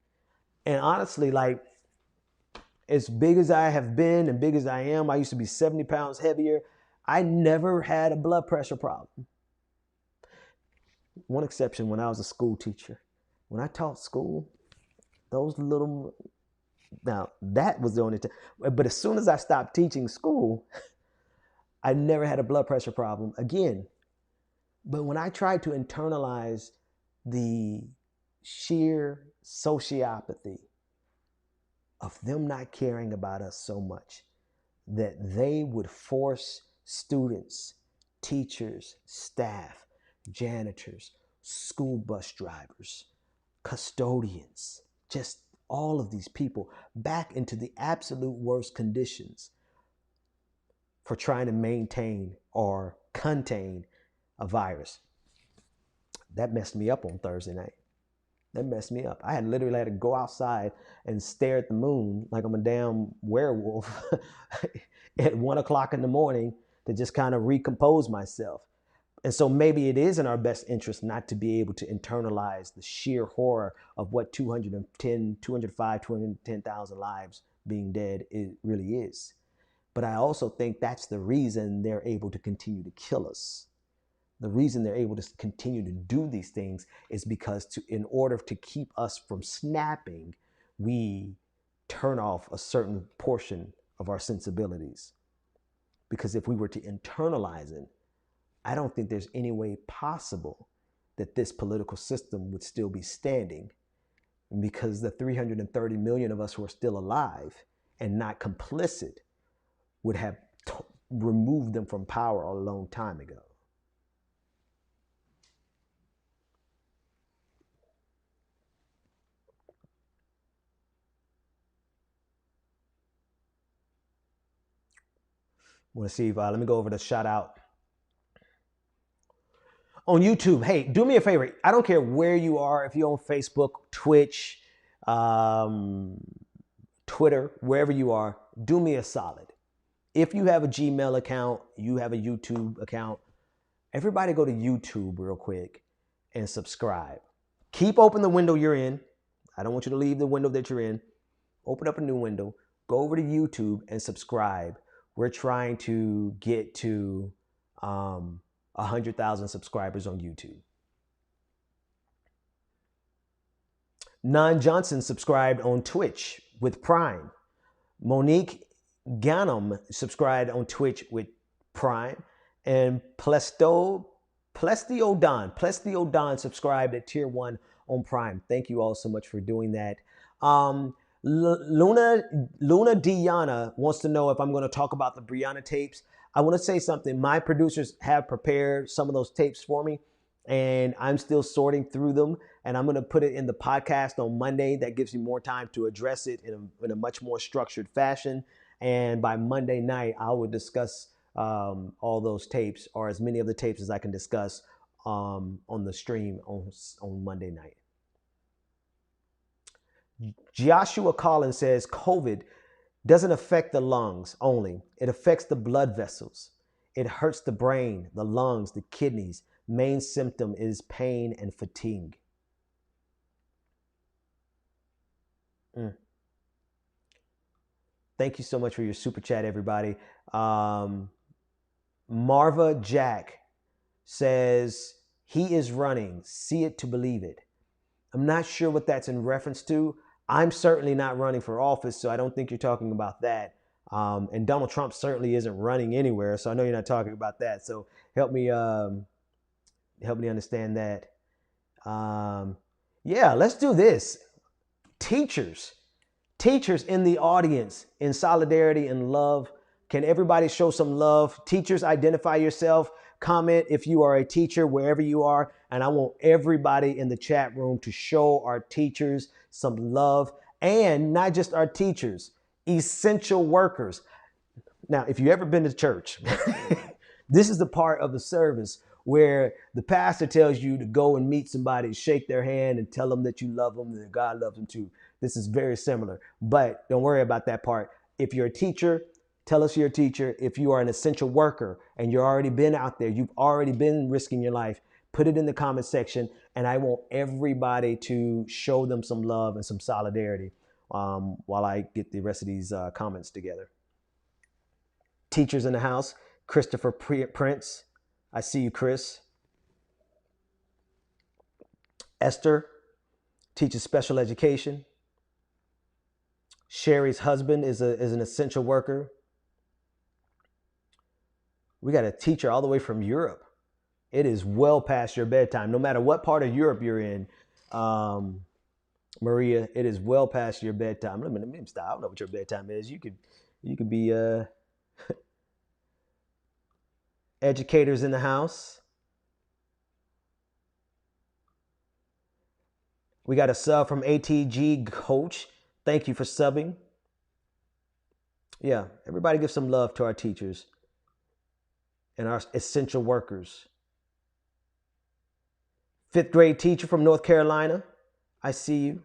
And honestly, like, as big as I have been and big as I am, I used to be 70 pounds heavier. I never had a blood pressure problem. One exception, when I was a school teacher. When I taught school, those little, now that was the only time. But as soon as I stopped teaching school, I never had a blood pressure problem again. But when I tried to internalize the sheer sociopathy of them not caring about us so much that they would force students, teachers, staff, janitors, school bus drivers, custodians, just all of these people back into the absolute worst conditions for trying to maintain or contain a virus. That messed me up on Thursday night. That messed me up. I had literally had to go outside and stare at the moon like I'm a damn werewolf at 1 o'clock in the morning to just kind of recompose myself. And so maybe it is in our best interest not to be able to internalize the sheer horror of what 210,000 lives being dead really is. But I also think that's the reason they're able to continue to kill us. The reason they're able to continue to do these things is because in order to keep us from snapping, we turn off a certain portion of our sensibilities. Because if we were to internalize it, I don't think there's any way possible that this political system would still be standing, because the 330 million of us who are still alive and not complicit would have removed them from power a long time ago. I want to see if, let me go over the shout out. On YouTube, hey, do me a favor. I don't care where you are, if you're on Facebook, Twitch, Twitter, wherever you are, do me a solid. If you have a Gmail account, you have a YouTube account, everybody go to YouTube real quick and subscribe. Keep open the window you're in. I don't want you to leave the window that you're in. Open up a new window. Go over to YouTube and subscribe. We're trying to get to 100,000 subscribers on YouTube. Nan Johnson subscribed on Twitch with Prime. Monique Ganem subscribed on Twitch with Prime. And Plestio Don subscribed at Tier 1 on Prime. Thank you all so much for doing that. Luna Diana wants to know if I'm going to talk about the Brianna tapes. I want to say something. My producers have prepared some of those tapes for me, and I'm still sorting through them, and I'm going to put it in the podcast on Monday. That gives me more time to address it in a much more structured fashion. And by Monday night, I will discuss all those tapes, or as many of the tapes as I can discuss on the stream on Monday night. Joshua Collins says COVID doesn't affect the lungs only. It affects the blood vessels. It hurts the brain, the lungs, the kidneys. Main symptom is pain and fatigue. Thank you so much for your super chat, everybody. Marva Jack says, he is running. See it to believe it. I'm not sure what that's in reference to. I'm certainly not running for office, so I don't think you're talking about that. And Donald Trump certainly isn't running anywhere, so I know you're not talking about that. So help me understand that. Yeah, let's do this. Teachers in the audience, in solidarity and love. Can everybody show some love? Teachers, identify yourself. Comment if you are a teacher wherever you are. And I want everybody in the chat room to show our teachers some love, and not just our teachers, essential workers. Now, if you've ever been to church, this is the part of the service where the pastor tells you to go and meet somebody, shake their hand, and tell them that you love them and that God loves them too. This is very similar, but don't worry about that part. If you're a teacher, tell us you're a teacher. If you are an essential worker and you've already been out there, you've already been risking your life, put it in the comment section, and I want everybody to show them some love and some solidarity while I get the rest of these comments together. Teachers in the house, Christopher Prince. I see you, Chris. Esther teaches special education. Sherry's husband is an essential worker. We got a teacher all the way from Europe. It is well past your bedtime. No matter what part of Europe you're in, Maria, it is well past your bedtime. Let me stop. I don't know what your bedtime is. You could be educators in the house. We got a sub from ATG Coach. Thank you for subbing. Yeah, everybody give some love to our teachers and our essential workers. 5th grade teacher from North Carolina. I see you.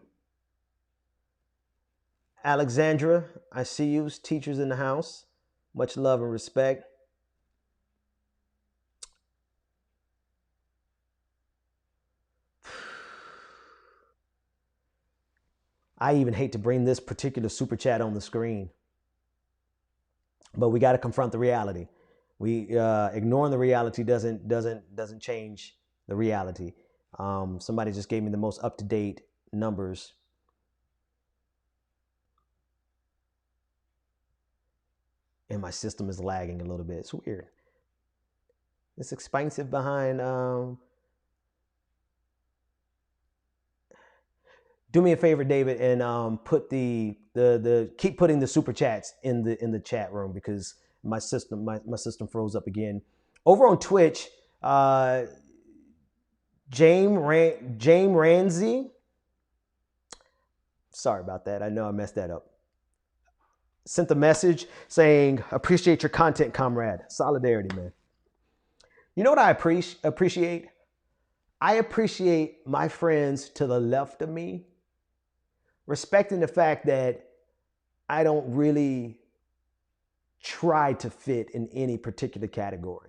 Alexandra, I see you. Teachers in the house. Much love and respect. I even hate to bring this particular super chat on the screen, but we got to confront the reality. We ignoring the reality doesn't change the reality. Somebody just gave me the most up-to-date numbers. And my system is lagging a little bit. It's weird. It's expensive behind. Do me a favor, David, and put keep putting the super chats in the chat room, because my system froze up again. Over on Twitch, James Ramsey. Sorry about that. I know I messed that up. Sent a message saying, "Appreciate your content, comrade." Solidarity, man. You know what I appreciate? I appreciate my friends to the left of me respecting the fact that I don't really try to fit in any particular category.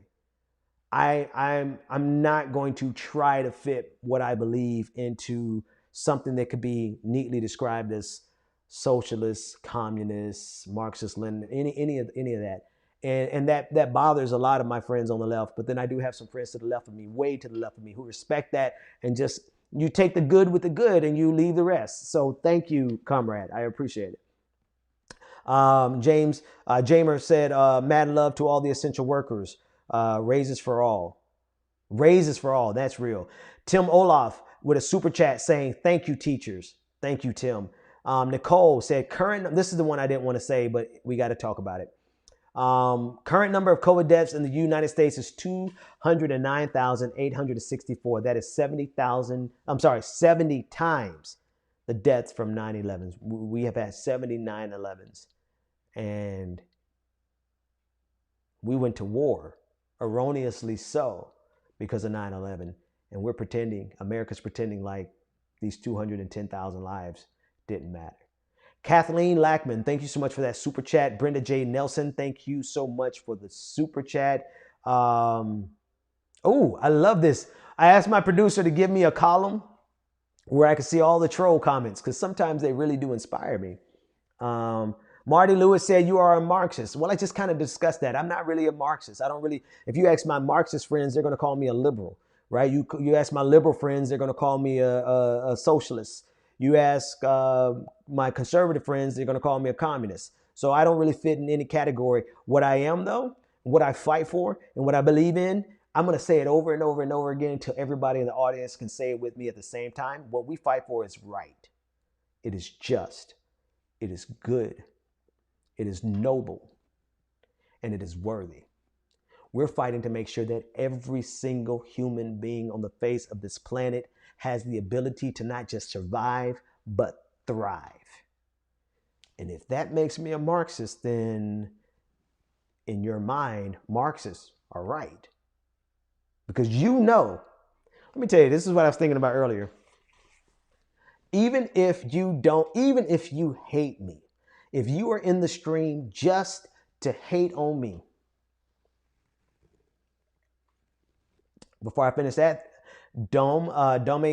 I'm not going to try to fit what I believe into something that could be neatly described as socialist, communist, Marxist, Lenin, any of that. And that bothers a lot of my friends on the left. But then I do have some friends to the left of me, way to the left of me, who respect that, and just, you take the good with the good and you leave the rest. So thank you, comrade. I appreciate it. Jamer said, mad love to all the essential workers. Raises for all. Raises for all. That's real. Tim Olaf with a super chat saying, thank you, teachers. Thank you, Tim. Nicole said, this is the one I didn't want to say, but we got to talk about it. Current number of COVID deaths in the United States is 209,864. That is 70 times the deaths from 9/11s. We have had 70 9/11s, and we went to war, erroneously so, because of 9/11. And America's pretending like these 210,000 lives didn't matter. Kathleen Lackman, thank you so much for that super chat. Brenda J. Nelson, thank you so much for the super chat. Oh, I love this. I asked my producer to give me a column where I can see all the troll comments, because sometimes they really do inspire me. Marty Lewis said, you are a Marxist. Well, I just kind of discussed that. I'm not really a Marxist. If you ask my Marxist friends, they're going to call me a liberal, right? You ask my liberal friends, they're going to call me a socialist. You ask my conservative friends, they're going to call me a communist. So I don't really fit in any category. What I am, though, what I fight for, and what I believe in, I'm going to say it over and over and over again until everybody in the audience can say it with me at the same time. What we fight for is right. It is just. It is good. It is noble. And it is worthy. We're fighting to make sure that every single human being on the face of this planet has the ability to not just survive, but thrive. And if that makes me a Marxist, then in your mind, Marxists are right. Because you know, let me tell you, this is what I was thinking about earlier. Even if you hate me, if you are in the stream just to hate on me, before I finish that, Dome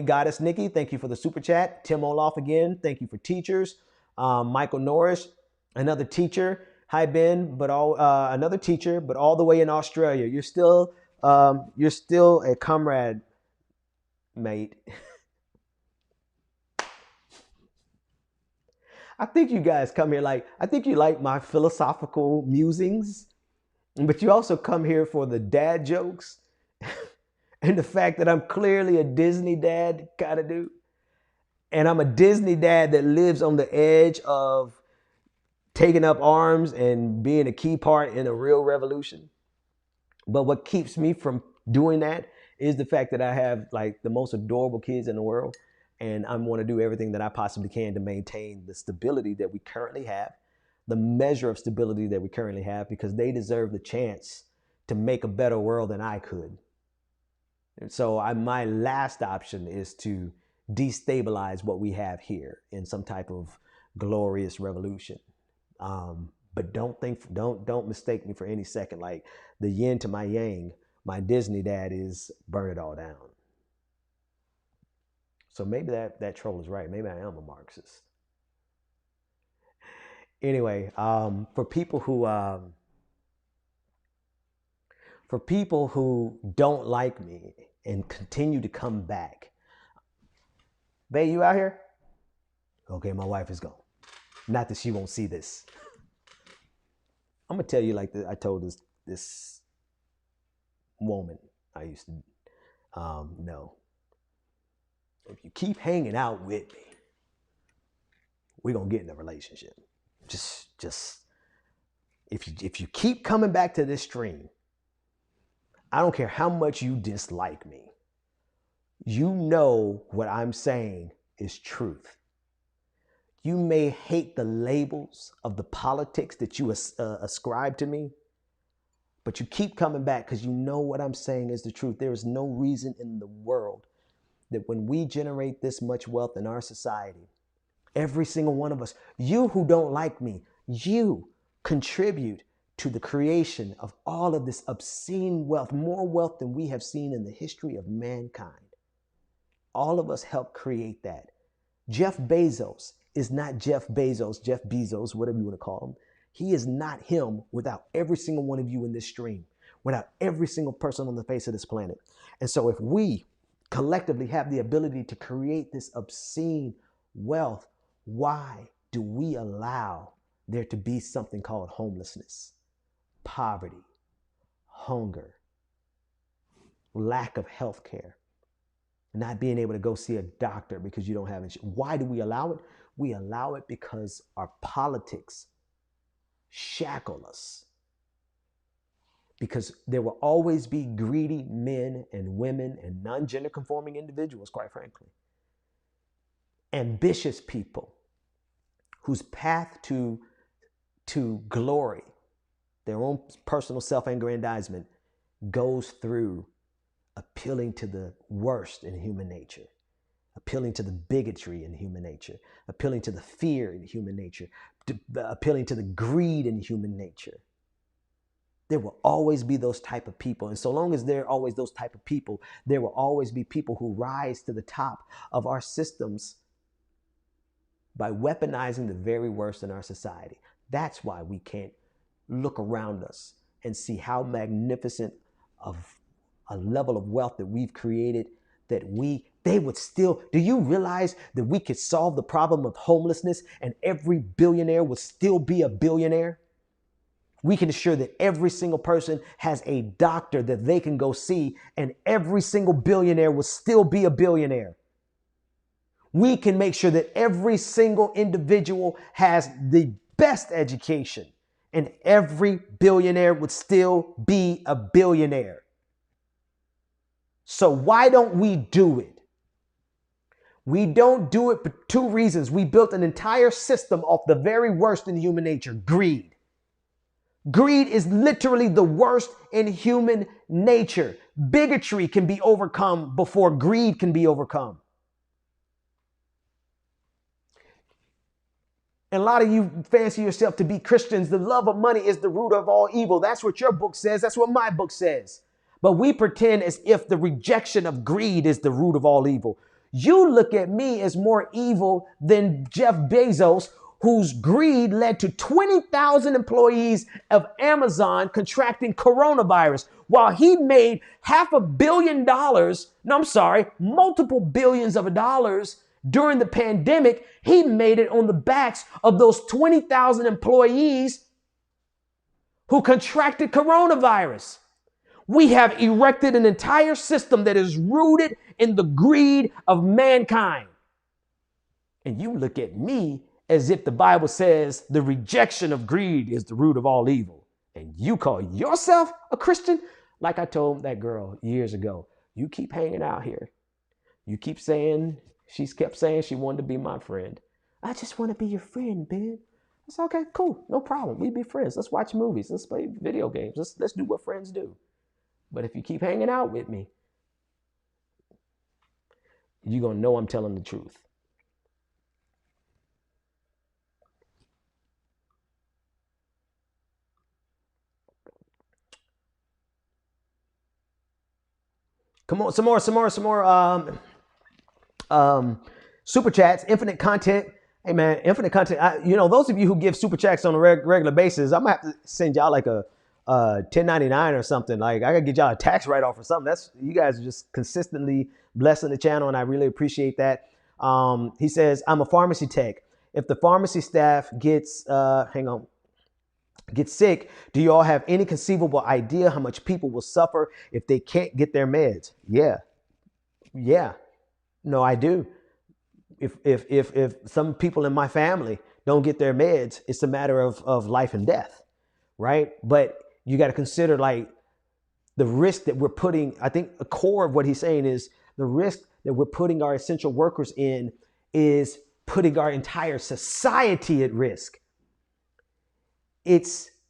Goddess Nikki, thank you for the super chat. Tim Olaf again, thank you for teachers. Michael Norris, another teacher. Hi Ben, but another teacher, but all the way in Australia. You're still a comrade, mate. I think you guys come here I think you like my philosophical musings, but you also come here for the dad jokes and the fact that I'm clearly a Disney dad kind of dude. And I'm a Disney dad that lives on the edge of taking up arms and being a key part in a real revolution. But what keeps me from doing that is the fact that I have like the most adorable kids in the world. And I want to do everything that I possibly can to maintain the stability that we currently have, the measure of stability that we currently have, because they deserve the chance to make a better world than I could. And so my last option is to destabilize what we have here in some type of glorious revolution. But don't mistake me for any second. Like the yin to my yang, my Disney dad is burn it all down. So maybe that troll is right. Maybe I am a Marxist. Anyway, for people who don't like me and continue to come back, babe, you out here? Okay, my wife is gone. Not that she won't see this. I'm gonna tell you like I told this woman I used to know. If you keep hanging out with me, we're gonna get in a relationship. Just if you keep coming back to this stream, I don't care how much you dislike me. You know what I'm saying is truth. You may hate the labels of the politics that you ascribe to me, but you keep coming back because you know what I'm saying is the truth. There is no reason in the world that when we generate this much wealth in our society, every single one of us, you who don't like me, you contribute to the creation of all of this obscene wealth, more wealth than we have seen in the history of mankind. All of us help create that. Jeff Bezos is not Jeff Bezos, whatever you want to call him. He is not him without every single one of you in this stream, without every single person on the face of this planet. And so if we collectively have the ability to create this obscene wealth, why do we allow there to be something called homelessness, poverty, hunger, lack of health care, not being able to go see a doctor because you don't have insurance? Why do we allow it? We allow it because our politics shackle us. Because there will always be greedy men and women and non-gender conforming individuals, quite frankly. Ambitious people whose path to glory, their own personal self-aggrandizement, goes through appealing to the worst in human nature, appealing to the bigotry in human nature, appealing to the fear in human nature, appealing to the greed in human nature. There will always be those type of people. And so long as there are always those type of people, there will always be people who rise to the top of our systems by weaponizing the very worst in our society. That's why we can't look around us and see how magnificent of a level of wealth that we've created, that we they would still, do you realize that we could solve the problem of homelessness and every billionaire would still be a billionaire? We can ensure that every single person has a doctor that they can go see, and every single billionaire will still be a billionaire. We can make sure that every single individual has the best education, and every billionaire would still be a billionaire. So why don't we do it? We don't do it for two reasons. We built an entire system off the very worst in human nature, greed. Greed is literally the worst in human nature. Bigotry can be overcome before greed can be overcome. And a lot of you fancy yourself to be Christians. The love of money is the root of all evil. That's what your book says. That's what my book says. But we pretend as if the rejection of greed is the root of all evil. You look at me as more evil than Jeff Bezos, whose greed led to 20,000 employees of Amazon contracting coronavirus, while he made $500 million, multiple billions of dollars during the pandemic. He made it on the backs of those 20,000 employees who contracted coronavirus. We have erected an entire system that is rooted in the greed of mankind. And you look at me as if the Bible says the rejection of greed is the root of all evil. And you call yourself a Christian? Like I told that girl years ago, you keep hanging out here. You keep saying, she's kept saying she wanted to be my friend. I just want to be your friend, Ben. It's okay, cool, no problem. We be friends. Let's watch movies. Let's play video games. Let's do what friends do. But if you keep hanging out with me, you're going to know I'm telling the truth. Come on, some more super chats, infinite content. Hey man, infinite content. Those of you who give super chats on a regular basis, I'm gonna have to send y'all like a 1099 or something. Like I gotta get y'all a tax write-off or something. You guys are just consistently blessing the channel, and I really appreciate that. He says, I'm a pharmacy tech. If the pharmacy staff gets sick, do you all have any conceivable idea how much people will suffer if they can't get their meds? Yeah. No, I do. If some people in my family don't get their meds, it's a matter of life and death, right? But you got to consider like the risk that we're putting. I think the core of what he's saying is the risk that we're putting our essential workers in is putting our entire society at risk.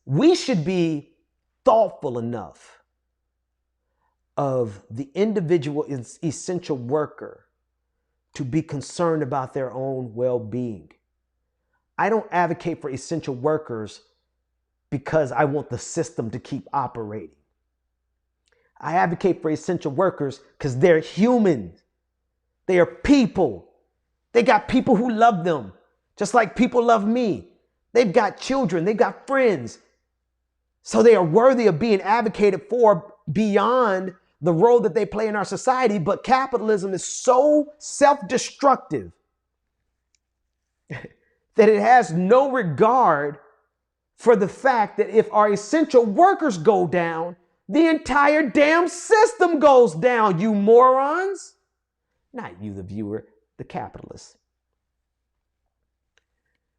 We should be thoughtful enough of the individual essential worker to be concerned about their own well-being. I don't advocate for essential workers because I want the system to keep operating. I advocate for essential workers because they're human. They are people. They got people who love them, just like people love me. They've got children, they've got friends. So they are worthy of being advocated for beyond the role that they play in our society. But capitalism is so self-destructive that it has no regard for the fact that if our essential workers go down, the entire damn system goes down, you morons. Not you, the viewer, the capitalist.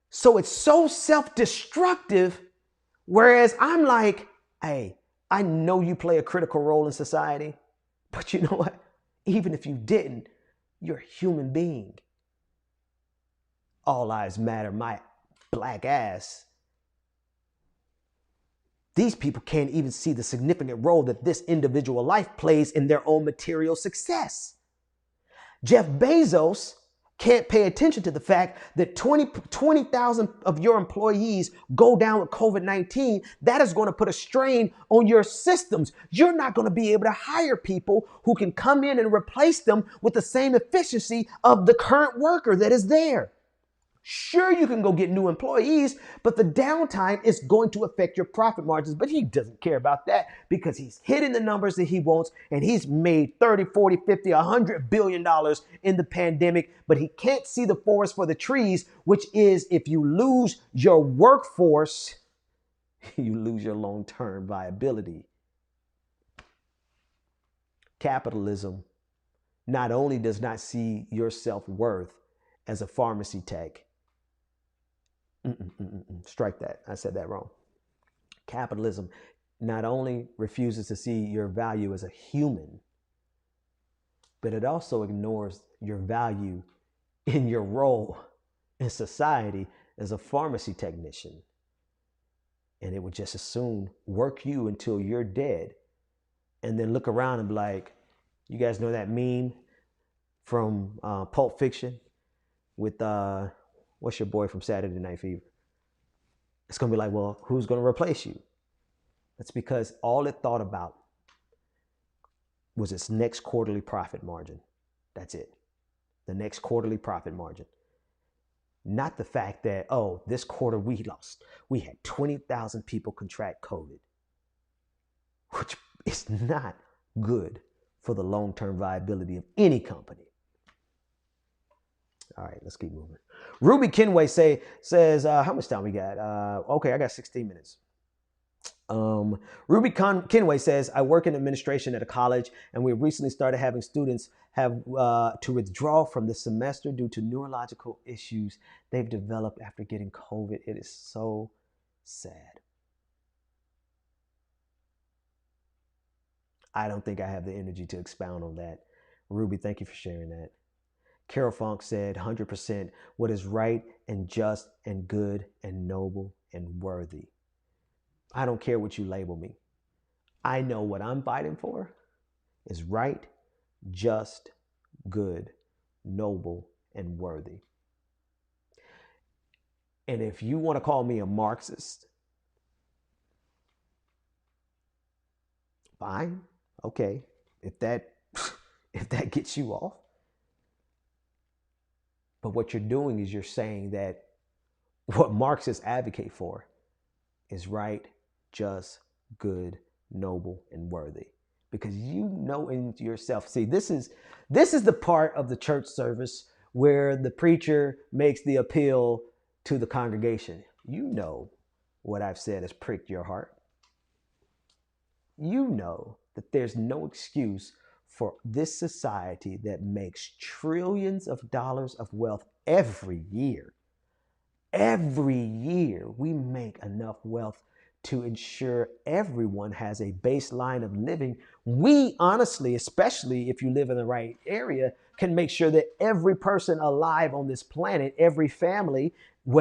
So it's so self-destructive, whereas I'm like, hey, I know you play a critical role in society, but you know what? Even if you didn't, you're a human being. All lives matter, my black ass. These people can't even see the significant role that this individual life plays in their own material success. Jeff Bezos can't pay attention to the fact that 20,000 of your employees go down with COVID-19. That is going to put a strain on your systems. You're not going to be able to hire people who can come in and replace them with the same efficiency of the current worker that is there. Sure, you can go get new employees, but the downtime is going to affect your profit margins. But he doesn't care about that because he's hitting the numbers that he wants, and he's made 30, 40, 50, $100 billion in the pandemic, but he can't see the forest for the trees, which is if you lose your workforce, you lose your long-term viability. Capitalism not only does not see your self-worth as a pharmacy tech. Strike that. I said that wrong. Capitalism not only refuses to see your value as a human, but it also ignores your value in your role in society as a pharmacy technician. And it would just as soon work you until you're dead and then look around and be like, you guys know that meme from Pulp Fiction with, what's your boy from Saturday Night Fever? It's going to be like, well, who's going to replace you? That's because all it thought about was its next quarterly profit margin. That's it. The next quarterly profit margin. Not the fact that, oh, this quarter we had 20,000 people contract COVID, which is not good for the long-term viability of any company. All right, let's keep moving. Ruby Kenway says, how much time we got? Okay, I got 16 minutes. Ruby Kenway says, I work in administration at a college, and we recently started having students have to withdraw from the semester due to neurological issues they've developed after getting COVID. It is so sad. I don't think I have the energy to expound on that. Ruby, thank you for sharing that. Carol Funk said, 100% what is right and just and good and noble and worthy. I don't care what you label me. I know what I'm fighting for is right, just, good, noble, and worthy. And if you want to call me a Marxist, fine, okay. If that gets you off. But what you're doing is you're saying that what Marxists advocate for is right, just, good, noble, and worthy. Because you know in yourself, see, this is the part of the church service where the preacher makes the appeal to the congregation. You know what I've said has pricked your heart. You know that there's no excuse for this society that makes trillions of dollars of wealth every year. Every year we make enough wealth to ensure everyone has a baseline of living. We honestly, especially if you live in the right area, can make sure that every person alive on this planet, every family,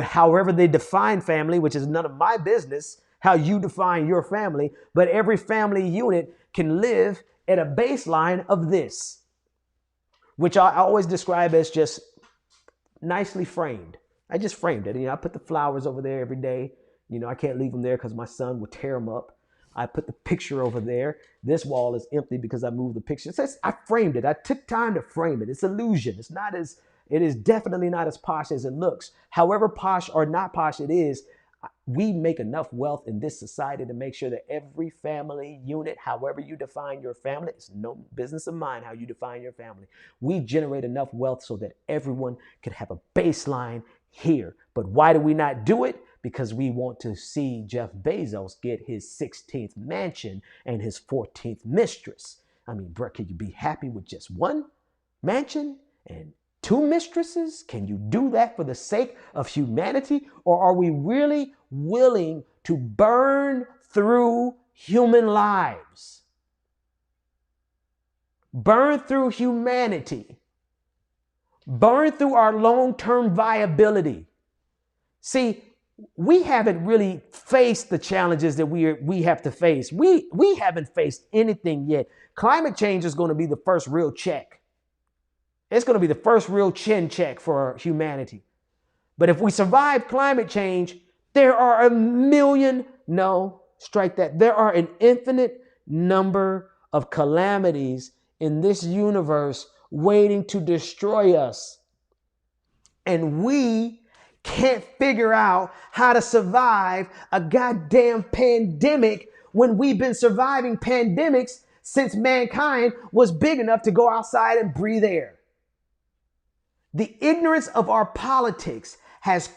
however they define family, which is none of my business, how you define your family, but every family unit can live at a baseline of this, which I always describe as just nicely framed. I just framed it. I put the flowers over there every day. I can't leave them there because my son would tear them up. I put the picture over there. This wall is empty because I moved the picture. I framed it. I took time to frame it. It's illusion. It is definitely not as posh as it looks. However posh or not posh it is, we make enough wealth in this society to make sure that every family unit, however you define your family, it's no business of mine how you define your family. We generate enough wealth so that everyone can have a baseline here. But why do we not do it? Because we want to see Jeff Bezos get his 16th mansion and his 14th mistress. I mean, bro, can you be happy with just one mansion and 2 mistresses? Can you do that for the sake of humanity? Or are we really willing to burn through human lives? Burn through humanity. Burn through our long-term viability. See, we haven't really faced the challenges that we have to face. We haven't faced anything yet. Climate change is going to be the first real check. It's going to be the first real chin check for humanity. But if we survive climate change, there are there are an infinite number of calamities in this universe waiting to destroy us. And we can't figure out how to survive a goddamn pandemic when we've been surviving pandemics since mankind was big enough to go outside and breathe air. The ignorance of our politics has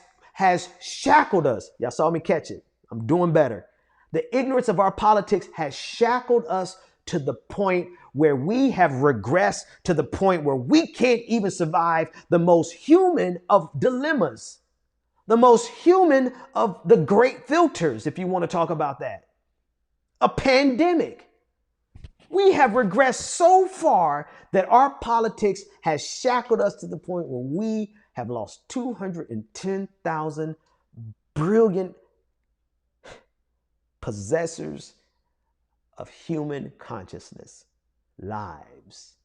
shackled us. Y'all saw me catch it. I'm doing better. The ignorance of our politics has shackled us to the point where we have regressed to the point where we can't even survive the most human of dilemmas, the most human of the great filters, if you want to talk about that. A pandemic. We have regressed so far that our politics has shackled us to the point where we have lost 210,000 brilliant possessors of human consciousness, lives,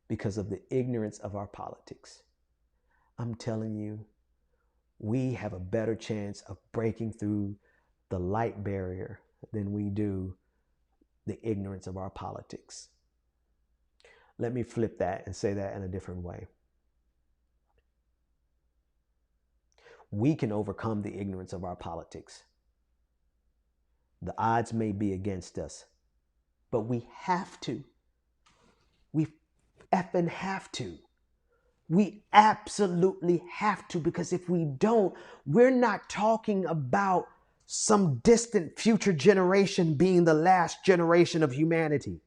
because of the ignorance of our politics. I'm telling you, we have a better chance of breaking through the light barrier than we do the ignorance of our politics. Let me flip that and say that in a different way. We can overcome the ignorance of our politics. The odds may be against us, but we have to. We effing have to. We absolutely have to, because if we don't, we're not talking about some distant future generation being the last generation of humanity.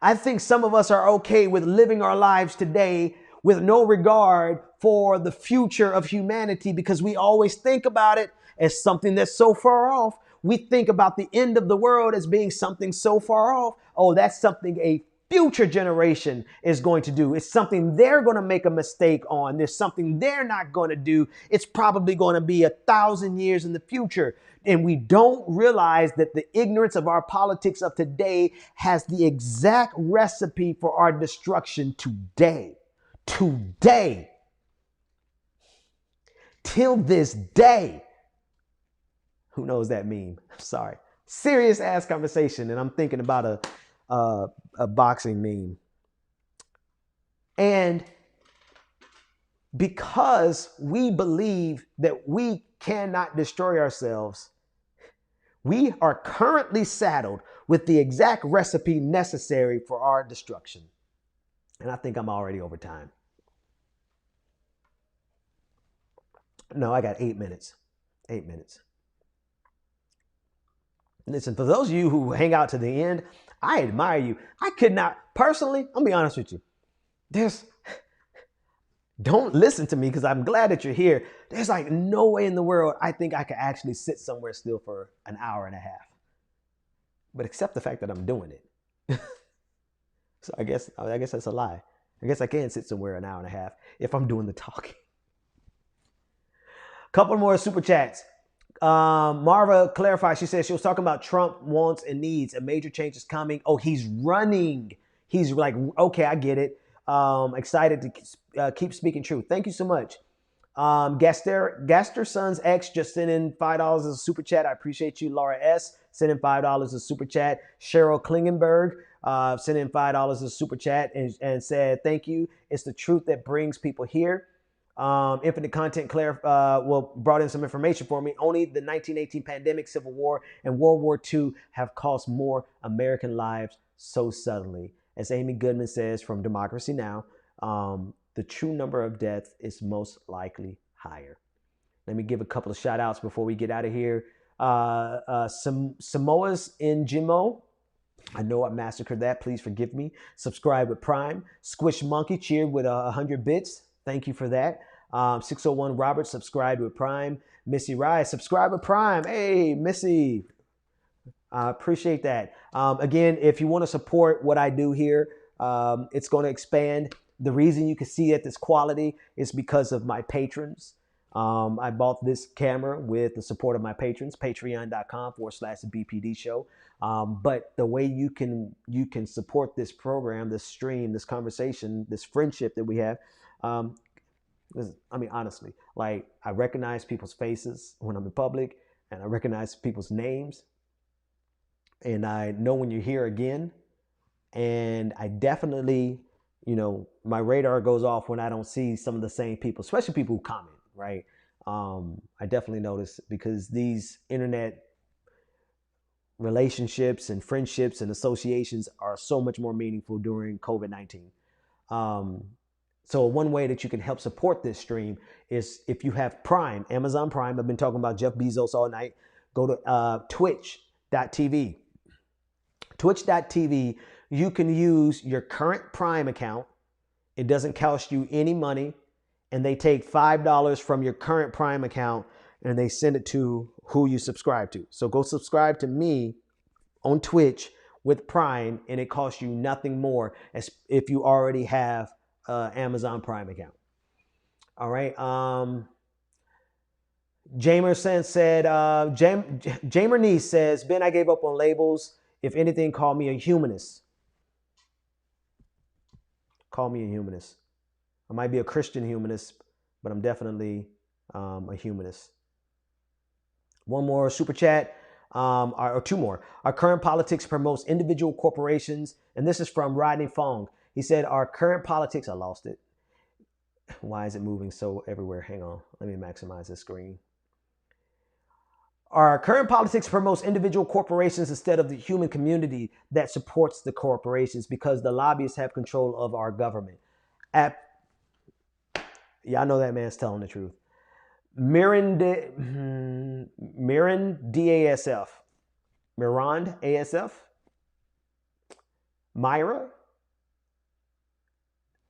I think some of us are okay with living our lives today with no regard for the future of humanity because we always think about it as something that's so far off. We think about the end of the world as being something so far off. Oh, that's something a future generation is going to do. It's something they're going to make a mistake on. There's something they're not going to do. It's probably going to be 1,000 years in the future. And we don't realize that the ignorance of our politics of today has the exact recipe for our destruction today. Today. Till this day. Who knows that meme? I'm sorry. Serious ass conversation. And I'm thinking about a boxing meme. And because we believe that we cannot destroy ourselves, we are currently saddled with the exact recipe necessary for our destruction. And I think I'm already over time. No, I got 8 minutes. 8 minutes. Listen, for those of you who hang out to the end, I admire you. I could not, personally, I'll be honest with you. Don't listen to me because I'm glad that you're here. There's like no way in the world I think I could actually sit somewhere still for an hour and a half. But accept the fact that I'm doing it. So I guess that's a lie. I guess I can sit somewhere an hour and a half if I'm doing the talking. Couple more super chats. Marva clarified. She said she was talking about Trump wants and needs. A major change is coming. Oh, he's running. He's like, okay, I get it. Excited to keep speaking truth. Thank you so much. Gaster Son's X just sent in $5 as a super chat. I appreciate you. Laura S. sent in $5 as a super chat. Cheryl Klingenberg sent in $5 as a super chat and said, thank you. It's the truth that brings people here. Infinite Content brought in some information for me. Only the 1918 pandemic, Civil War, and World War II have cost more American lives so suddenly. As Amy Goodman says from Democracy Now!, the true number of deaths is most likely higher. Let me give a couple of shout outs before we get out of here. Samoa's in Jimo. I know I massacred that. Please forgive me. Subscribe with Prime. Squish Monkey cheered with 100 bits. Thank you for that. 601 Robert subscribed with Prime. Missy Rise subscribe with Prime. Hey, Missy. I appreciate that. Again, if you want to support what I do here, it's going to expand. The reason you can see at this quality is because of my patrons. I bought this camera with the support of my patrons, patreon.com/BPD show. But the way you can support this program, this stream, this conversation, this friendship that we have, honestly, like I recognize people's faces when I'm in public and I recognize people's names and I know when you're here again. And I definitely my radar goes off when I don't see some of the same people, especially people who comment, right? I definitely notice, because these internet relationships and friendships and associations are so much more meaningful during COVID-19. So one way that you can help support this stream is if you have Prime, Amazon Prime. I've been talking about Jeff Bezos all night. Go to twitch.tv. Twitch.tv, you can use your current Prime account. It doesn't cost you any money. And they take $5 from your current Prime account and they send it to who you subscribe to. So go subscribe to me on Twitch with Prime, and it costs you nothing more as if you already have an Amazon Prime account. All right. Jamer Niece says, Ben, I gave up on labels. If anything, call me a humanist. Call me a humanist. I might be a Christian humanist, but I'm definitely a humanist. One more super chat, or two more. Our current politics promotes individual corporations, and this is from Rodney Fong. He said, our current politics, I lost it. Why is it moving so everywhere? Hang on, let me maximize this screen. Our current politics promotes individual corporations instead of the human community that supports the corporations, because the lobbyists have control of our government. Y'all know that man's telling the truth. Mirand ASF. Myra.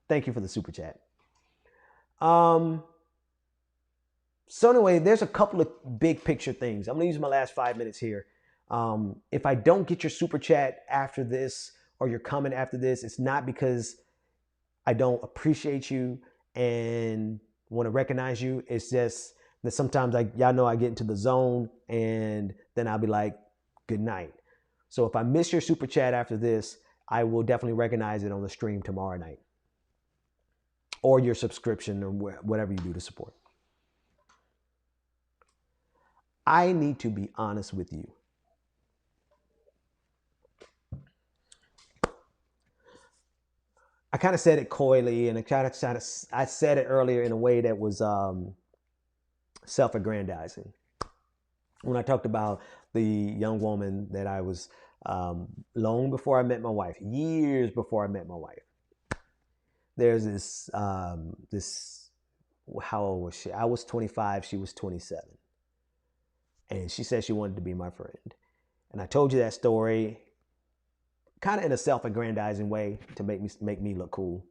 Thank you for the super chat. So anyway, there's a couple of big picture things. I'm going to use my last 5 minutes here. If I don't get your super chat after this, or your comment after this, it's not because I don't appreciate you and want to recognize you. It's just that sometimes y'all know I get into the zone, and then I'll be like, good night. So if I miss your super chat after this, I will definitely recognize it on the stream tomorrow night, or your subscription, or whatever you do to support. I need to be honest with you. I kind of said it coyly, and I said it earlier in a way that was self-aggrandizing. When I talked about the young woman that I was long before I met my wife, years before I met my wife. There's this, how old was she? I was 25, she was 27. And she said she wanted to be my friend. And I told you that story kind of in a self-aggrandizing way to make me look cool.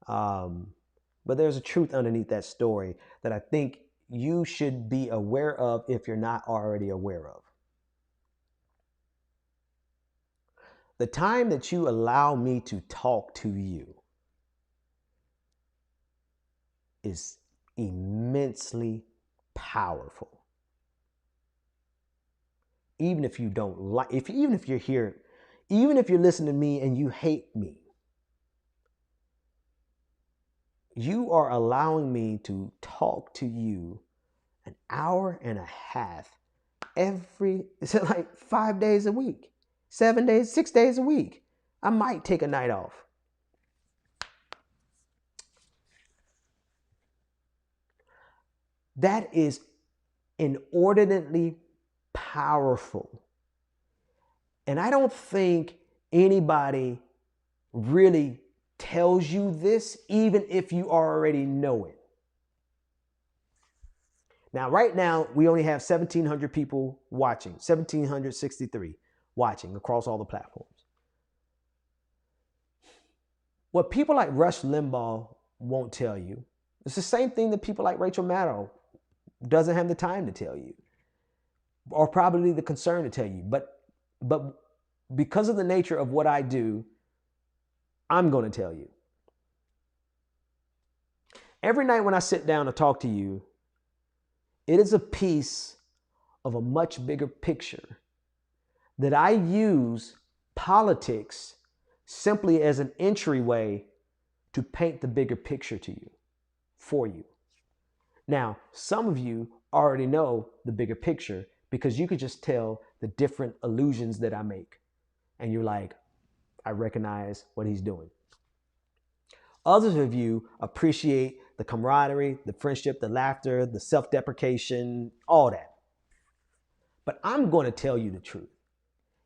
But there's a truth underneath that story that I think you should be aware of if you're not already aware of. The time that you allow me to talk to you is immensely powerful. Even if you don't like, even if you're here, even if you're listening to me and you hate me, you are allowing me to talk to you an hour and a half it's like 5 days a week, 7 days, 6 days a week. I might take a night off. That is inordinately powerful. And I don't think anybody really tells you this, even if you already know it. Now, right now, we only have 1,700 people watching, 1,763 watching across all the platforms. What people like Rush Limbaugh won't tell you, it's the same thing that people like Rachel Maddow doesn't have the time to tell you, or probably the concern to tell you. But because of the nature of what I do, I'm going to tell you. Every night when I sit down to talk to you, it is a piece of a much bigger picture that I use politics simply as an entryway to paint the bigger picture to you, for you. Now, some of you already know the bigger picture because you could just tell the different allusions that I make. And you're like, I recognize what he's doing. Others of you appreciate the camaraderie, the friendship, the laughter, the self-deprecation, all that. But I'm going to tell you the truth.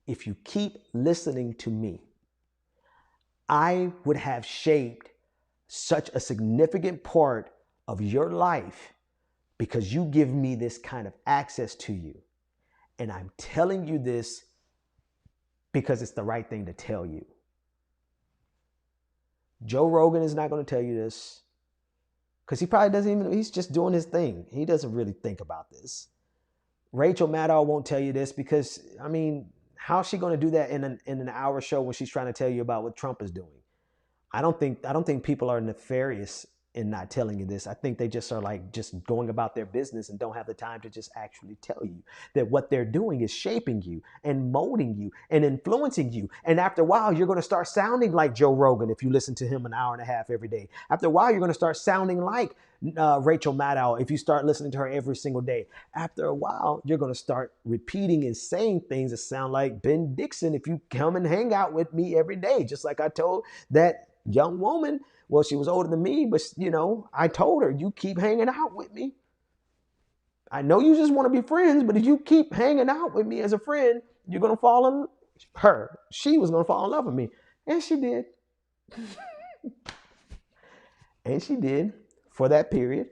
If you keep listening to me, I would have shaped such a significant part of your life because you give me this kind of access to you. And I'm telling you this because it's the right thing to tell you. Joe Rogan is not going to tell you this because he probably doesn't even, he's just doing his thing. He doesn't really think about this. Rachel Maddow won't tell you this because, I mean, how's she going to do that in an hour show when she's trying to tell you about what Trump is doing? I don't think people are nefarious in not telling you this. I think they just are like just going about their business and don't have the time to just actually tell you that what they're doing is shaping you and molding you and influencing you. And after a while, you're going to start sounding like Joe Rogan if you listen to him an hour and a half every day. After a while, you're going to start sounding like Rachel Maddow if you start listening to her every single day. After a while, you're going to start repeating and saying things that sound like Ben Dixon if you come and hang out with me every day, just like I told that young woman. Well, she was older than me, but I told her, you keep hanging out with me. I know you just want to be friends, but if you keep hanging out with me as a friend, you're going to fall in her. She was going to fall in love with me. And she did. And she did for that period.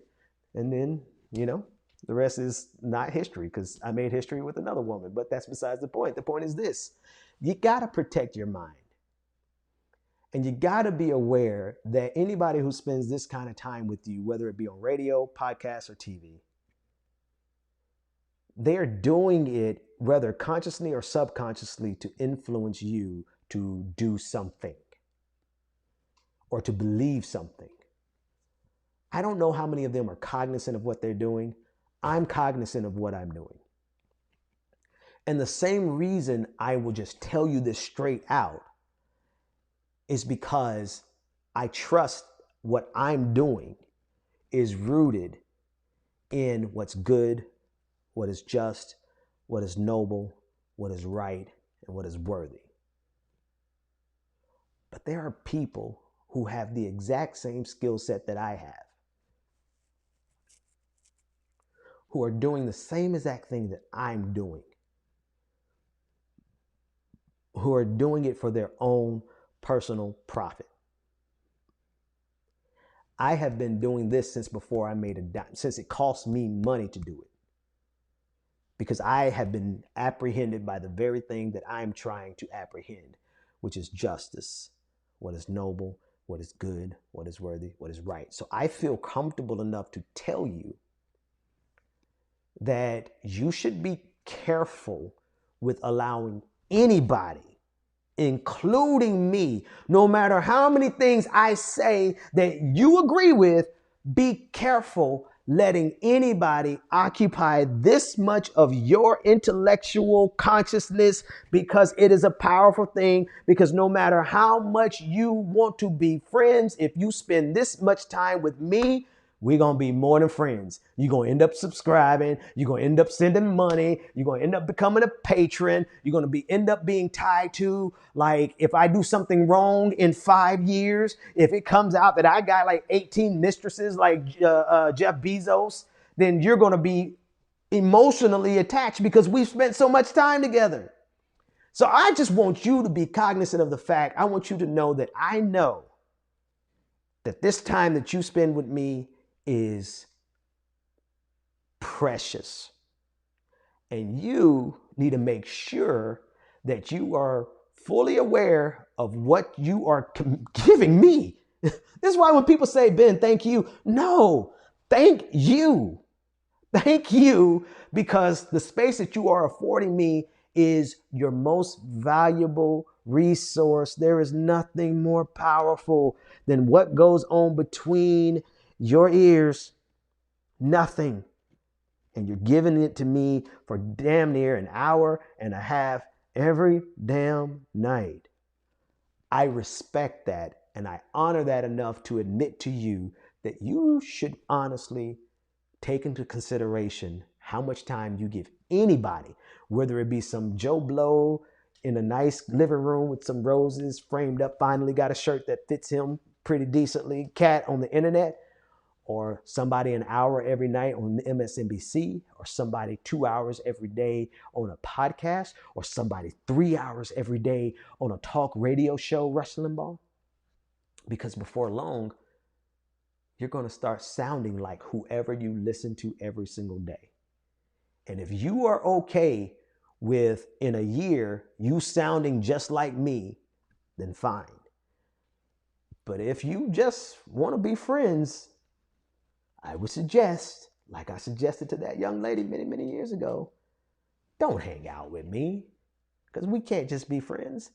And then, the rest is not history because I made history with another woman, but that's besides the point. The point is this: you got to protect your mind. And you got to be aware that anybody who spends this kind of time with you, whether it be on radio, podcast, or TV, they're doing it, whether consciously or subconsciously, to influence you to do something or to believe something. I don't know how many of them are cognizant of what they're doing. I'm cognizant of what I'm doing. And the same reason I will just tell you this straight out is because I trust what I'm doing is rooted in what's good, what is just, what is noble, what is right, and what is worthy. But there are people who have the exact same skill set that I have, who are doing the same exact thing that I'm doing, who are doing it for their own personal profit. I have been doing this since before I made a dime, since it cost me money to do it. Because I have been apprehended by the very thing that I'm trying to apprehend, which is justice, what is noble, what is good, what is worthy, what is right. So I feel comfortable enough to tell you that you should be careful with allowing anybody, including me, no matter how many things I say that you agree with, be careful letting anybody occupy this much of your intellectual consciousness, because it is a powerful thing. Because no matter how much you want to be friends, if you spend this much time with me, we're going to be more than friends. You're going to end up subscribing. You're going to end up sending money. You're going to end up becoming a patron. You're going to end up being tied to, like, if I do something wrong in 5 years, if it comes out that I got like 18 mistresses like Jeff Bezos, then you're going to be emotionally attached because we've spent so much time together. So I just want you to be cognizant of the fact. I want you to know that I know that this time that you spend with me is precious. And you need to make sure that you are fully aware of what you are giving me. This is why when people say, Ben, thank you. No, thank you. Thank you, because the space that you are affording me is your most valuable resource. There is nothing more powerful than what goes on between your ears. Nothing. And you're giving it to me for damn near an hour and a half every damn night. I respect that, and I honor that enough to admit to you that you should honestly take into consideration how much time you give anybody, whether it be some Joe Blow in a nice living room with some roses framed up, finally got a shirt that fits him pretty decently, cat on the internet, or somebody an hour every night on MSNBC, or somebody 2 hours every day on a podcast, or somebody 3 hours every day on a talk radio show, Rush Limbaugh? Because before long, you're going to start sounding like whoever you listen to every single day. And if you are okay with, in a year, you sounding just like me, then fine. But if you just want to be friends, I would suggest, like I suggested to that young lady many, many years ago, don't hang out with me, because we can't just be friends.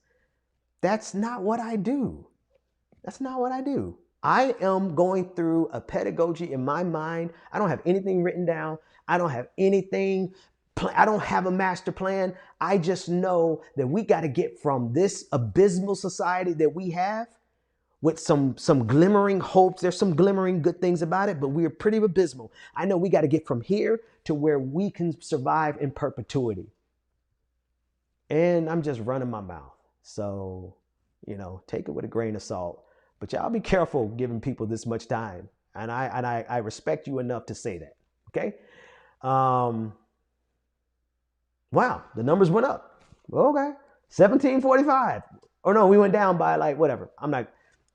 That's not what I do. That's not what I do. I am going through a pedagogy in my mind. I don't have anything written down. I don't have anything. I don't have a master plan. I just know that we got to get from this abysmal society that we have with some glimmering hopes. There's some glimmering good things about it, but we are pretty abysmal. I know we got to get from here to where we can survive in perpetuity. And I'm just running my mouth. So, take it with a grain of salt. But y'all be careful giving people this much time. And I respect you enough to say that. Okay? Wow, the numbers went up. Okay. 1745. Or no, we went down by like whatever.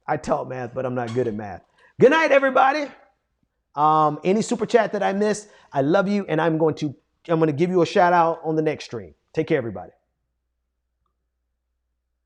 I taught math, but I'm not good at math. Good night, everybody. Any super chat that I missed, I love you, and I'm going to give you a shout out on the next stream. Take care, everybody.